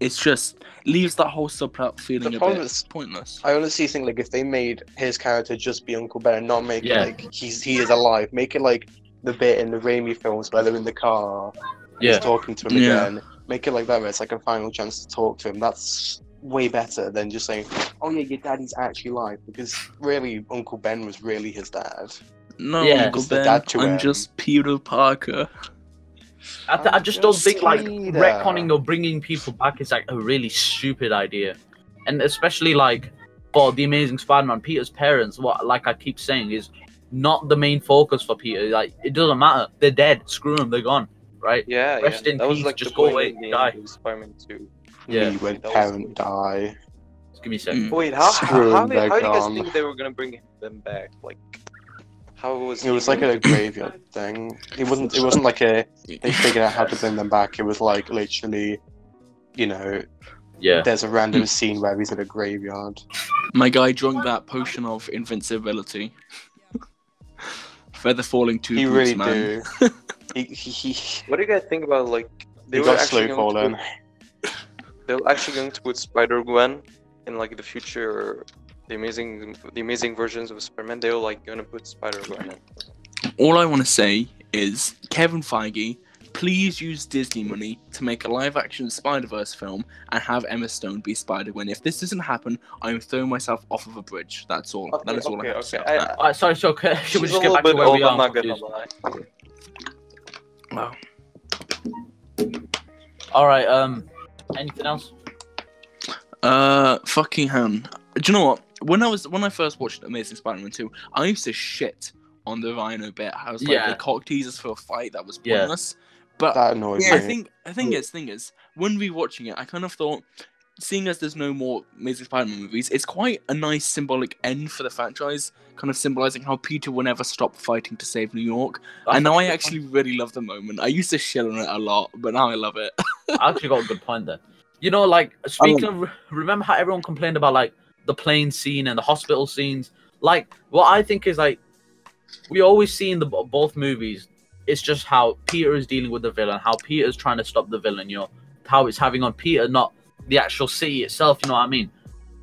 Speaker 4: it's just leaves that whole subplot feeling
Speaker 3: The
Speaker 4: a
Speaker 3: problem
Speaker 4: bit
Speaker 3: is-
Speaker 4: pointless.
Speaker 3: I honestly think like if they made his character just be Uncle Ben and not make
Speaker 2: Yeah.
Speaker 3: it like he is alive, make it like the bit in the Raimi films where they're in the car,
Speaker 2: Yeah.
Speaker 3: he's talking to him
Speaker 4: Yeah.
Speaker 3: again. Make it like that where it's like a final chance to talk to him. That's way better than just saying, "Oh yeah, your daddy's actually alive," because really Uncle Ben was really his dad.
Speaker 4: No,
Speaker 2: Yeah.
Speaker 4: Uncle
Speaker 3: Just the
Speaker 4: Ben,
Speaker 3: dad to
Speaker 4: I'm
Speaker 3: him.
Speaker 4: just Peter Parker.
Speaker 2: I just don't think like
Speaker 3: Peter.
Speaker 2: retconning or bringing people back is like a really stupid idea, and especially like for the Amazing Spider-Man, Peter's parents. What like I keep saying is not the main focus for Peter. Like it doesn't matter. They're dead. Screw them. They're gone. Right?
Speaker 6: Yeah,
Speaker 2: Rest
Speaker 6: yeah.
Speaker 2: in
Speaker 6: That was
Speaker 2: peace,
Speaker 6: like
Speaker 2: just
Speaker 6: the
Speaker 2: go
Speaker 6: point
Speaker 2: away,
Speaker 6: in the
Speaker 2: die.
Speaker 6: end of Spider-Man 2.
Speaker 2: Yeah.
Speaker 3: Me when
Speaker 6: That was
Speaker 3: parent
Speaker 6: good.
Speaker 3: die.
Speaker 2: Just give me a second.
Speaker 4: Mm.
Speaker 6: Wait, how
Speaker 3: Screw
Speaker 6: how,
Speaker 3: him,
Speaker 6: do you
Speaker 3: they're
Speaker 6: guys
Speaker 3: gone.
Speaker 6: think they were gonna bring them back? Like, how was
Speaker 3: It was like a graveyard thing. It wasn't like a they figured out how to bring them back. It was like literally, you know,
Speaker 2: Yeah.
Speaker 3: there's a random scene where he's at a graveyard.
Speaker 4: My guy drank that potion of invincibility. Feather falling two
Speaker 3: He
Speaker 4: boots,
Speaker 3: really
Speaker 4: man.
Speaker 3: do. He
Speaker 6: What do you guys think about like they
Speaker 3: he
Speaker 6: were
Speaker 3: got
Speaker 6: actually
Speaker 3: slow
Speaker 6: going to
Speaker 3: falling.
Speaker 6: put, they were actually going to put Spider-Gwen in like the future, the amazing versions of Spider-Man. They were like going to put Spider-Gwen in.
Speaker 4: All I want to say is, Kevin Feige, please use Disney money to make a live-action Spider-Verse film and have Emma Stone be Spider-Gwen. If this doesn't happen, I'm throwing myself off of a bridge. That's all.
Speaker 6: Okay,
Speaker 4: that is all I have to say.
Speaker 6: okay.
Speaker 4: on that.
Speaker 2: Alright, sorry. So should we
Speaker 6: She's
Speaker 2: just
Speaker 6: a
Speaker 2: get
Speaker 6: little
Speaker 2: back to
Speaker 6: bit
Speaker 2: where
Speaker 6: old,
Speaker 2: we are?
Speaker 6: I'm not
Speaker 2: I'm
Speaker 6: gonna
Speaker 2: confused.
Speaker 6: lie.
Speaker 4: Wow.
Speaker 2: All right. Anything else?
Speaker 4: Fucking hell. Do you know what? When I first watched Amazing Spider-Man 2, I used to shit on the Rhino bit. I was like,
Speaker 2: Yeah.
Speaker 4: they cock teasers for a fight that was
Speaker 2: Yeah.
Speaker 4: pointless. But
Speaker 3: That annoyed
Speaker 4: I
Speaker 3: me.
Speaker 4: think thing is, when rewatching it, I kind of thought seeing as there's no more Amazing Spider-Man movies, it's quite a nice symbolic end for the franchise, kind of symbolizing how Peter will never stop fighting to save New York. And now I actually really love the moment. I used to shit on it a lot, but now I love it.
Speaker 2: I actually got a good point there. You know, like, speaking of, remember how everyone complained about, like, the plane scene and the hospital scenes? Like, what I think is, like, we always see in both movies, it's just how Peter is dealing with the villain, how Peter's trying to stop the villain, you know, how it's having on Peter, not the actual city itself, you know what I mean?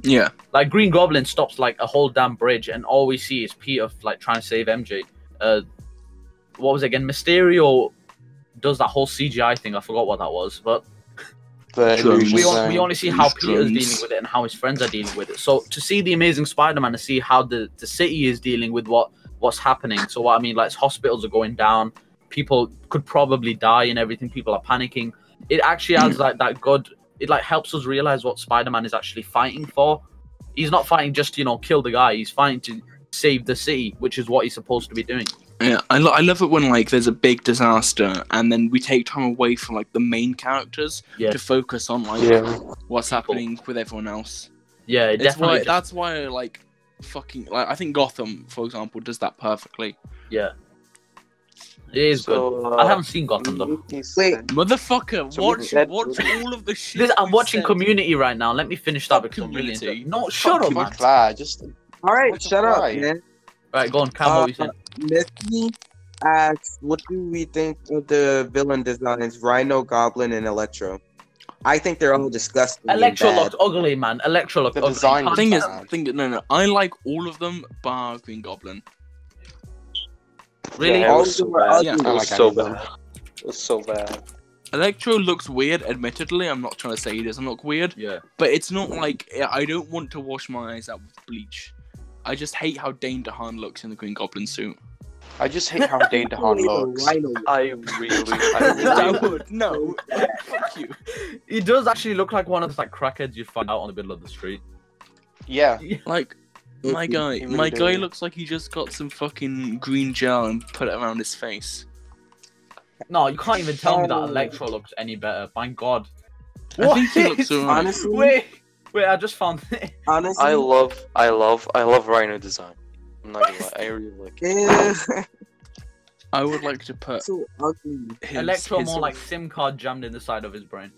Speaker 4: Yeah.
Speaker 2: Like, Green Goblin stops, like, a whole damn bridge, and all we see is Peter, like, trying to save MJ. What was it again? Mysterio does that whole CGI thing. I forgot what that was, but we only see how Peter's dealing with it and how his friends are dealing with it. So to see the Amazing Spider-Man and see how the city is dealing with what's happening. So what I mean, like, hospitals are going down, people could probably die and everything, people are panicking. It actually has like that good. It like helps us realize what Spider-Man is actually fighting for. He's not fighting just, you know, kill the guy. He's fighting to save the city, which is what he's supposed to be doing.
Speaker 4: Yeah, I love it when, like, there's a big disaster and then we take time away from, like, the main characters to focus on, like, what's happening with everyone else.
Speaker 2: Yeah, it definitely.
Speaker 4: That's why, like, fucking, like, I think Gotham, for example, does that perfectly.
Speaker 2: Yeah. It is good. I haven't seen Gotham though.
Speaker 5: Wait,
Speaker 4: motherfucker, watch all of the shit.
Speaker 2: I'm watching Community right now. Let me finish that because I'm really into. No, shut up, man.
Speaker 3: That. Just
Speaker 5: all right, shut up, man.
Speaker 2: Right, go on, Cam. What you saying?
Speaker 5: Mithi asks, what do we think of the villain designs, Rhino, Goblin, and Electro? I think they're all disgusting.
Speaker 2: Electro looks ugly, man. Electro looks ugly.
Speaker 3: Design
Speaker 4: no. I like all of them, bar Green Goblin.
Speaker 2: Really?
Speaker 6: Yeah, it was so bad.
Speaker 3: Yeah,
Speaker 6: It was
Speaker 3: like
Speaker 6: so
Speaker 3: them.
Speaker 6: bad. It was so bad.
Speaker 4: Electro looks weird, admittedly. I'm not trying to say he doesn't look weird.
Speaker 2: Yeah.
Speaker 4: But it's not like... I don't want to wash my eyes out with bleach. I just hate how Dane DeHaan looks in the Green Goblin suit.
Speaker 3: I just hate how Dane DeHaan looks.
Speaker 6: I really
Speaker 4: would. No. Fuck you.
Speaker 2: He does actually look like one of those like crackheads you'd find out on the middle of the street.
Speaker 3: Yeah.
Speaker 4: Like... My guy looks like he just got some fucking green gel and put it around his face.
Speaker 2: No, you can't even tell me that Electro looks any better. Thank God.
Speaker 4: I think he looks alright.
Speaker 5: Honestly,
Speaker 2: wait, I just found it.
Speaker 5: Honestly,
Speaker 6: I love Rhino design. I'm not gonna lie, I really like it.
Speaker 4: I would like to put
Speaker 5: so ugly.
Speaker 2: Electro more like SIM card jammed in the side of his brain.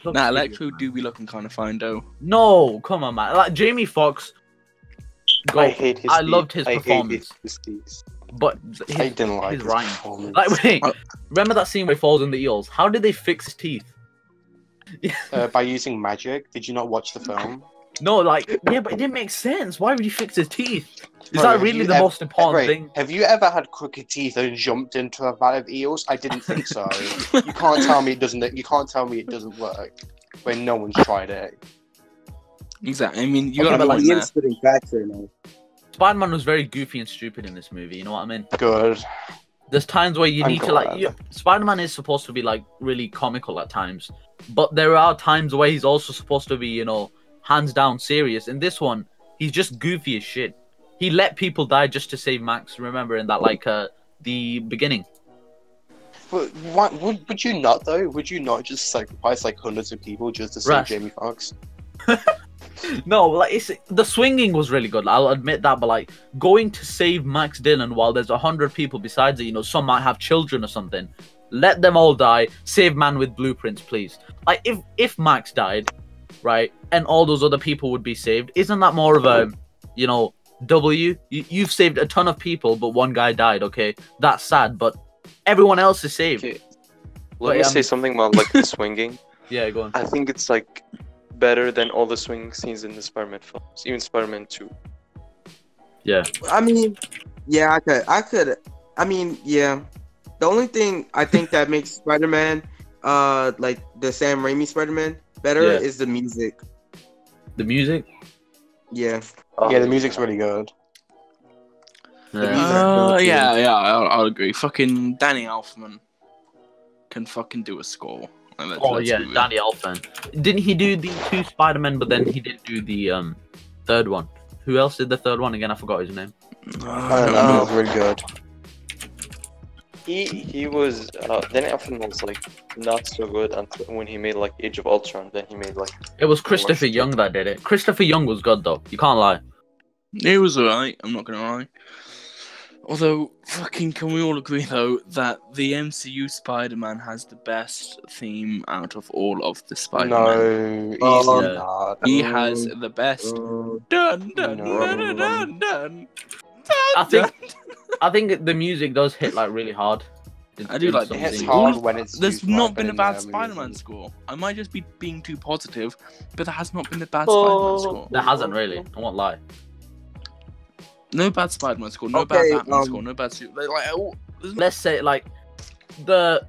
Speaker 4: Nah, Electro do be looking kind of fine though.
Speaker 2: No, come on, man. Like Jamie Foxx.
Speaker 3: I hate his.
Speaker 2: Loved his performance. But
Speaker 3: I didn't like his
Speaker 2: rhyme.
Speaker 3: performance.
Speaker 2: Like, wait, remember that scene where he falls in the eels? How did they fix his teeth?
Speaker 3: By using magic. Did you not watch the film?
Speaker 2: No, like, yeah, but it didn't make sense. Why would you fix his teeth? Is that really the most important thing?
Speaker 3: Have you ever had crooked teeth and jumped into a vat of eels? I didn't think so. You can't tell me it doesn't. You can't tell me it doesn't work when no one's tried it.
Speaker 4: Exactly. I mean, you gotta be
Speaker 5: like
Speaker 2: Spider-Man was very goofy and stupid in this movie. You know what I mean?
Speaker 3: Good.
Speaker 2: There's times where you
Speaker 3: I'm
Speaker 2: need to
Speaker 3: glad.
Speaker 2: like. Spider-Man is supposed to be like really comical at times, but there are times where he's also supposed to be, you know, hands down serious. In this one, he's just goofy as shit. He let people die just to save Max. Remember in that like the beginning.
Speaker 3: But what would you not though? Would you not just sacrifice like hundreds of people just to save
Speaker 2: Rash.
Speaker 3: Jamie Foxx?
Speaker 2: No, like the swinging was really good. I'll admit that, but like going to save Max Dillon while there's 100 people besides it, you know, some might have children or something. Let them all die. Save man with blueprints, please. Like if Max died, right, and all those other people would be saved, isn't that more of a, you know, W? You've saved a ton of people, but one guy died. Okay, that's sad, but everyone else is saved.
Speaker 6: Okay. Let me say something about like the swinging.
Speaker 2: Yeah, go on.
Speaker 6: I think it's like better than all the swinging scenes in the Spider-Man films, even Spider-Man 2.
Speaker 2: Yeah.
Speaker 5: I mean, yeah, I could. I mean, yeah. The only thing I think that makes Spider-Man, like the Sam Raimi Spider-Man, better is the music.
Speaker 2: The music?
Speaker 5: Yeah.
Speaker 3: Yeah, the music's really good.
Speaker 4: I'll agree. Fucking Danny Elfman can fucking do a score.
Speaker 2: Oh yeah, Danny Elfman. Didn't he do the 2 Spider-Man, but then he didn't do the third one? Who else did the third one again? I forgot his name.
Speaker 3: I don't know, it was really good.
Speaker 6: he was Danny Elfman was like not so good until when he made like Age of Ultron. Then he made like
Speaker 2: It was Christopher
Speaker 6: Worst.
Speaker 2: Young that did it. Christopher Young was good though. You can't lie.
Speaker 4: It was alright, I'm not gonna lie. Although, fucking, can we all agree though that the MCU Spider-Man has the best theme out of all of the Spider-Man?
Speaker 3: No,
Speaker 5: Oh,
Speaker 3: easily
Speaker 2: yeah.
Speaker 3: not.
Speaker 4: He has the best. Dun dun
Speaker 3: No.
Speaker 4: dun dun dun.
Speaker 2: I think the music does hit like really hard.
Speaker 4: I do like
Speaker 2: some
Speaker 3: It hits
Speaker 2: scenes.
Speaker 3: hard when it's
Speaker 4: There's
Speaker 3: used
Speaker 4: not
Speaker 3: right,
Speaker 4: been
Speaker 3: but
Speaker 4: a
Speaker 3: in
Speaker 4: bad
Speaker 3: the
Speaker 4: Spider-Man
Speaker 3: movies-
Speaker 4: score. I might just be being too positive, but there has not been a bad
Speaker 6: Oh.
Speaker 4: Spider-Man score.
Speaker 2: There hasn't really. I won't lie.
Speaker 4: No bad Spider-Man score. No
Speaker 5: Okay,
Speaker 4: bad Batman score. No bad suit.
Speaker 2: Let's say like the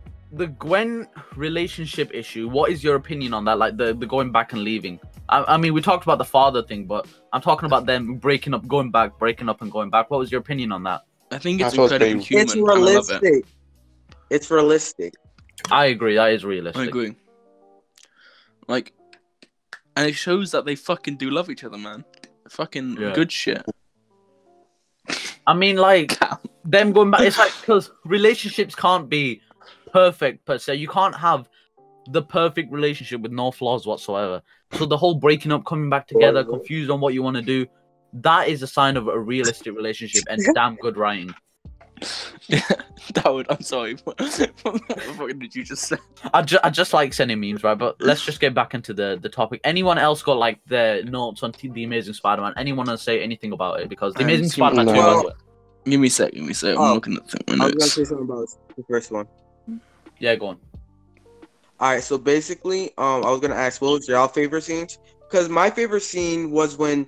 Speaker 2: Gwen relationship issue. What is your opinion on that? Like the going back and leaving. I mean, we talked about the father thing, but I'm talking about them breaking up, going back, breaking up, and going back. What was your opinion on that?
Speaker 4: I think
Speaker 3: I
Speaker 4: it's
Speaker 3: thought they-
Speaker 4: incredibly human.
Speaker 5: It's
Speaker 4: and I love it.
Speaker 5: realistic. It's realistic.
Speaker 2: I agree. That is realistic.
Speaker 4: I agree. Like, and it shows that they fucking do love each other, man. Fucking
Speaker 2: Yeah.
Speaker 4: good shit.
Speaker 2: I mean, like them going back. It's like because relationships can't be perfect per se. You can't have the perfect relationship with no flaws whatsoever. So the whole breaking up, coming back together, confused on what you want to do, that is a sign of a realistic relationship and damn good writing.
Speaker 4: That I'm sorry. What the fuck did you just say?
Speaker 2: I just like sending memes, right? But let's just get back into the topic. Anyone else got like their notes on The Amazing Spider-Man? Anyone want to say anything about it? Because The Amazing Spider-Man 2, by the way.
Speaker 4: Give me a sec. I'm
Speaker 5: Oh,
Speaker 4: looking at my
Speaker 5: I was gonna
Speaker 4: notes.
Speaker 5: say something about the first one.
Speaker 2: Yeah, go on.
Speaker 5: All right, so basically, I was gonna ask, what was y'all favorite scenes? Because my favorite scene was when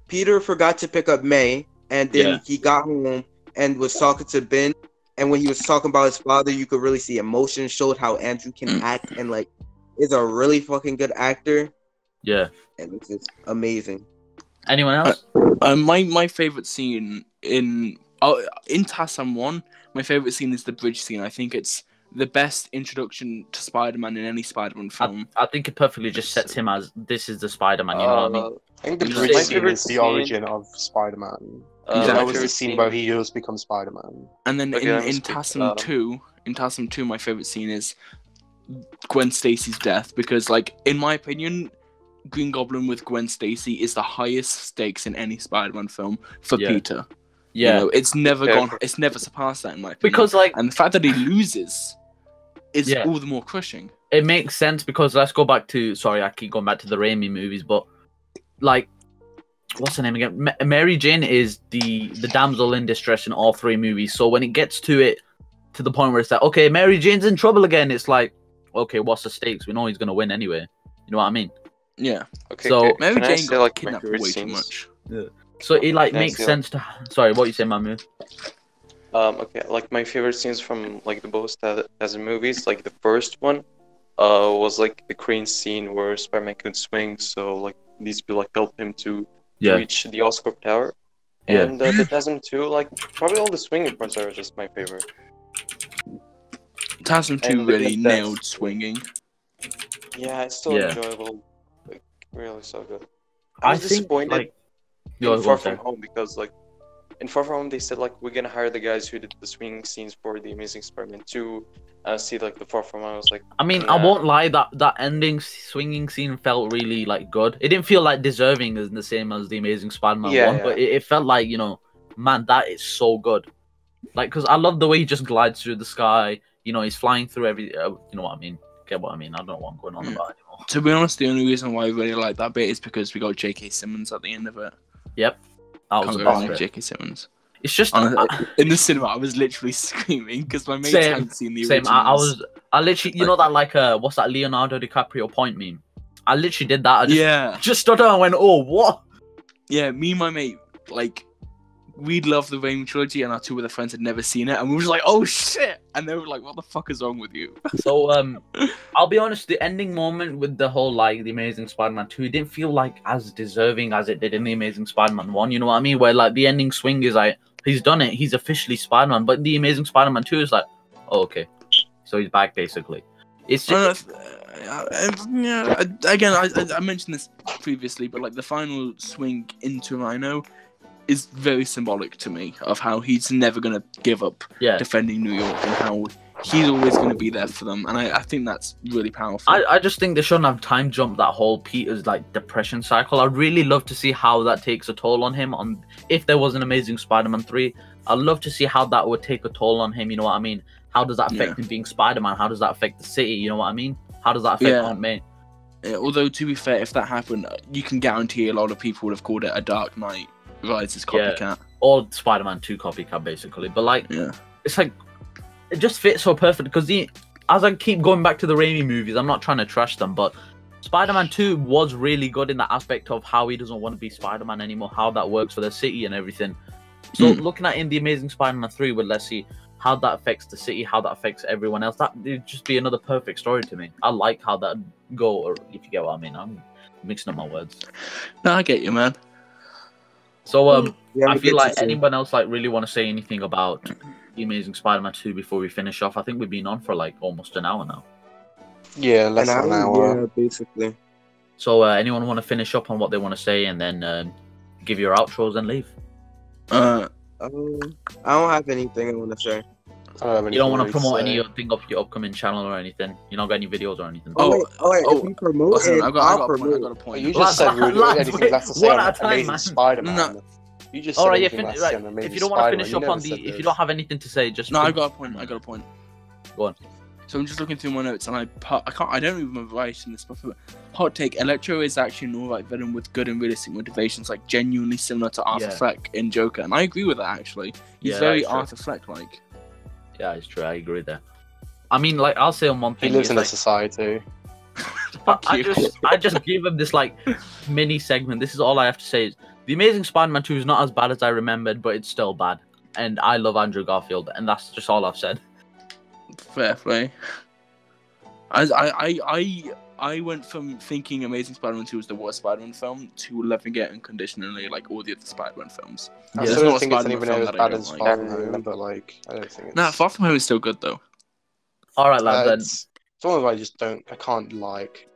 Speaker 5: Peter forgot to pick up May, and then
Speaker 2: Yeah.
Speaker 5: he got home and was talking to Ben. And when he was talking about his father, you could really see emotion. Showed how Andrew can act, and like, is a really fucking good actor,
Speaker 2: Yeah.
Speaker 5: and it's just amazing.
Speaker 2: Anyone else?
Speaker 4: My favorite scene in TASM 1, my favorite scene is the bridge scene. I think it's the best introduction to Spider-Man in any Spider-Man film.
Speaker 2: I think it perfectly just sets him as this is the Spider-Man. You know what I mean?
Speaker 3: I think the
Speaker 4: My
Speaker 3: bridge scene
Speaker 6: favorite
Speaker 3: is the
Speaker 6: scene-
Speaker 3: origin of Spider-Man.
Speaker 4: Exactly.
Speaker 3: That
Speaker 6: my
Speaker 3: was the
Speaker 6: favorite
Speaker 3: scene where he does become Spider-Man.
Speaker 4: And then
Speaker 6: Okay, let me
Speaker 4: in
Speaker 6: speak,
Speaker 4: TASM 2, my favorite scene is Gwen Stacy's death, because like in my opinion, Green Goblin with Gwen Stacy is the highest stakes in any Spider-Man film for
Speaker 2: Yeah.
Speaker 4: Peter.
Speaker 2: Yeah.
Speaker 4: You know, it's never
Speaker 6: Yeah.
Speaker 4: it's never surpassed that in my opinion.
Speaker 2: Because like
Speaker 4: And the fact that he loses is
Speaker 2: Yeah.
Speaker 4: all the more crushing.
Speaker 2: it makes sense because let's go back to I keep going back to the Raimi movies, but like what's her name again? Mary Jane is the damsel in distress in all three movies. So when it gets to the point where it's like, okay, Mary Jane's in trouble again, it's like, okay, what's the stakes? We know he's gonna win anyway. You know what I mean?
Speaker 4: Yeah.
Speaker 6: Okay,
Speaker 2: So,
Speaker 6: okay,
Speaker 4: Mary
Speaker 6: can I
Speaker 4: Jane
Speaker 6: say,
Speaker 4: got
Speaker 6: like, my
Speaker 4: kidnapped
Speaker 6: favorite
Speaker 4: way too
Speaker 6: scenes?
Speaker 4: much.
Speaker 2: So it like
Speaker 6: Can I
Speaker 2: makes
Speaker 6: say,
Speaker 2: sense to. Sorry, what you say, Mahmoud?
Speaker 6: Okay, like my favorite scenes from like the both TASM movies, like the first one, was like the crane scene where Spider-Man could swing, so like these people like help him to
Speaker 2: Yeah.
Speaker 6: reach the Oscorp Tower.
Speaker 2: Yeah.
Speaker 6: And the TASM 2, like probably all the swinging parts are just my favorite.
Speaker 4: TASM 2
Speaker 6: And the
Speaker 4: really
Speaker 6: good
Speaker 4: nailed
Speaker 6: deaths.
Speaker 4: swinging.
Speaker 6: Yeah, it's still
Speaker 2: Yeah.
Speaker 6: enjoyable, like really so good.
Speaker 2: I
Speaker 6: I was
Speaker 2: think,
Speaker 6: disappointed
Speaker 2: like,
Speaker 6: in
Speaker 2: Yo, go
Speaker 6: Far
Speaker 2: on,
Speaker 6: From
Speaker 2: sorry.
Speaker 6: Home because like in Far From Home they said like we're gonna hire the guys who did the swinging scenes for the Amazing Spider-Man 2. See like the Far From Home, I was like,
Speaker 2: I mean, I
Speaker 6: nah.
Speaker 2: won't lie. That ending swinging scene felt really like good. It didn't feel like deserving as the same as the Amazing Spider-Man
Speaker 6: Yeah,
Speaker 2: one,
Speaker 6: yeah.
Speaker 2: but it felt like, you know, man, that is so good. Like, because I love the way he just glides through the sky. You know, he's flying through you know what I mean? Get what I mean? I don't know what I'm going on
Speaker 4: Yeah.
Speaker 2: about anymore.
Speaker 4: To be honest, the only reason why I really like that bit is because we got J.K. Simmons at the end of it.
Speaker 2: That was
Speaker 4: Can't
Speaker 2: the
Speaker 4: go
Speaker 2: best
Speaker 4: wrong with
Speaker 2: bit.
Speaker 4: J.K. Simmons.
Speaker 2: It's just
Speaker 4: In the cinema, I was literally screaming because my mates
Speaker 2: Same,
Speaker 4: hadn't seen the
Speaker 2: same.
Speaker 4: originals.
Speaker 2: I literally, you know that like what's that Leonardo DiCaprio point meme? I literally did that. I just stood there and went, oh, what?
Speaker 4: Yeah, me and my mate, like, we loved the Raimi trilogy, and our two other friends had never seen it, and we were just like, oh shit! And they were like, what the fuck is wrong with you?
Speaker 2: So I'll be honest, the ending moment with the whole like the Amazing Spider-Man 2 didn't feel like as deserving as it did in the Amazing Spider-Man 1, you know what I mean? Where like the ending swing is like he's done it, he's officially Spider-Man, but the Amazing Spider-Man 2 is like, oh, okay. So he's back basically. It's just
Speaker 4: Again, I mentioned this previously, but like the final swing into Rhino, is very symbolic to me of how he's never going to give up
Speaker 2: Yeah.
Speaker 4: defending New York and how he's always going to be there for them. And I think that's really powerful.
Speaker 2: I just think they shouldn't have time jump that whole Peter's like depression cycle. I'd really love to see how that takes a toll on him. On if there was an Amazing Spider-Man 3, I'd love to see how that would take a toll on him. You know what I mean? How does that affect him being Spider-Man? How does that affect the city? You know what I mean? How does that affect Aunt May?
Speaker 4: Although, to be fair, if that happened, you can guarantee a lot of people would have called it a Dark Knight Rises copycat.
Speaker 2: Or Spider-Man 2 copycat, basically. But, like, it's like, it just fits so perfect because as I keep going back to the Raimi movies, I'm not trying to trash them, but Spider-Man 2 was really good in the aspect of how he doesn't want to be Spider-Man anymore, how that works for the city and everything. So, looking at in the Amazing Spider-Man 3 with, let's see, how that affects the city, how that affects everyone else, that would just be another perfect story to me. I like how that go, or if you get what I mean. I'm mixing up my words.
Speaker 4: No, I get you, man.
Speaker 2: So I feel like anyone else like really want to say anything about the Amazing Spider-Man 2 before we finish off? I think we've been on for like almost an hour now.
Speaker 3: Yeah, less than an hour.
Speaker 5: Yeah, basically.
Speaker 2: So anyone want to finish up on what they want to say and then give your outros and leave?
Speaker 5: I don't have anything I want to say.
Speaker 2: You don't want to promote anything of your upcoming channel or anything? You not got any videos or anything?
Speaker 5: If you promote
Speaker 4: listen,
Speaker 5: it,
Speaker 4: I
Speaker 5: I'll
Speaker 4: got a
Speaker 5: promote.
Speaker 4: point.
Speaker 3: You just said anything that's to say
Speaker 2: one
Speaker 3: on
Speaker 2: at a time,
Speaker 3: Amazing
Speaker 2: man.
Speaker 3: Spider-Man.
Speaker 4: No.
Speaker 3: You just said anything that's to say on Amazing
Speaker 2: if you don't want to
Speaker 3: Spider-Man.
Speaker 2: finish up on the, if you don't have anything to say, just
Speaker 4: No, I got a point.
Speaker 2: Go on.
Speaker 4: So I'm just looking through my notes, and I don't even remember writing this before. Hot take: Electro is actually an alright villain with good and realistic motivations, like genuinely similar to Arthur Fleck in Joker, and I agree with that actually. He's very Arthur Fleck-like.
Speaker 2: Yeah, it's true. I agree there. I mean, like, I'll say on one thing.
Speaker 3: He lives in
Speaker 2: like,
Speaker 3: a society.
Speaker 2: I just give him this like mini segment. This is all I have to say. Is The Amazing Spider-Man 2 is not as bad as I remembered, but it's still bad. And I love Andrew Garfield, and that's just all I've said.
Speaker 4: Fair play. I went from thinking Amazing Spider-Man 2 was the worst Spider-Man film to loving it unconditionally, like all the other Spider-Man films.
Speaker 3: I still don't think it's even as bad as Far From Home, but like, I don't think it's...
Speaker 4: Nah, Far From Home is still good though.
Speaker 2: Alright, lad, then.
Speaker 3: It's one of I can't like.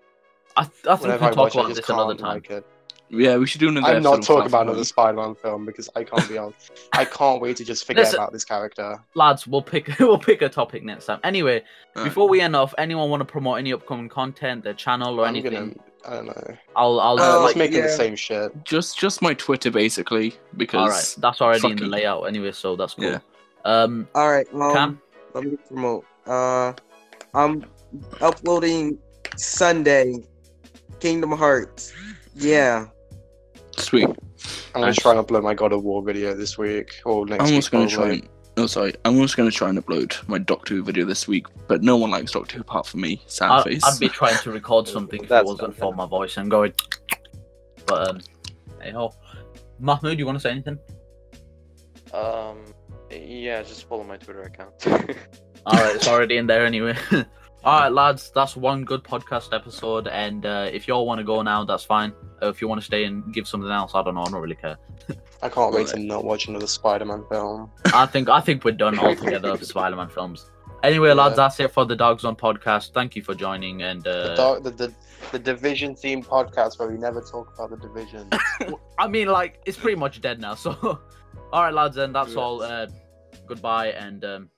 Speaker 2: I think we'll talk about this another time.
Speaker 3: Like it.
Speaker 4: Yeah, we should do another
Speaker 3: I'm not
Speaker 4: episode
Speaker 3: talking about another Spider-Man film because I can't be on. I can't wait to just forget about this character.
Speaker 2: Lads, we'll pick a topic next time. Anyway, before we end off, anyone want to promote any upcoming content, their channel or anything?
Speaker 3: I don't know.
Speaker 2: I'll
Speaker 3: just making the same shit.
Speaker 4: Just my Twitter basically because.
Speaker 2: All right, that's already in the layout anyway, so that's cool.
Speaker 4: Yeah.
Speaker 5: All right.
Speaker 2: Cam?
Speaker 5: Let me promote. I'm uploading Sunday. Kingdom Hearts. Yeah.
Speaker 4: Sweet.
Speaker 3: I'm gonna try and upload my God of War video this week or next week.
Speaker 4: I'm also gonna try and upload my Doctor Who video this week, but no one likes Doctor Who apart from me. Sad face.
Speaker 2: I'd be trying to record something if it wasn't for my voice and going. But hey ho, Mahmoud, you want to say anything?
Speaker 6: Yeah, just follow my Twitter account.
Speaker 2: All right, it's already in there anyway. All right, lads, that's one good podcast episode, and if y'all want to go now, that's fine. If you want to stay and give something else, I don't know. I don't really care.
Speaker 3: I can't wait to not watch another Spider-Man film.
Speaker 2: I think we're done altogether for Spider-Man films. Anyway, lads, that's it for the Dogs On podcast. Thank you for joining, and
Speaker 3: the Division themed podcast where we never talk about the Division.
Speaker 2: I mean, like, it's pretty much dead now. So, all right, lads, and that's all. Goodbye, and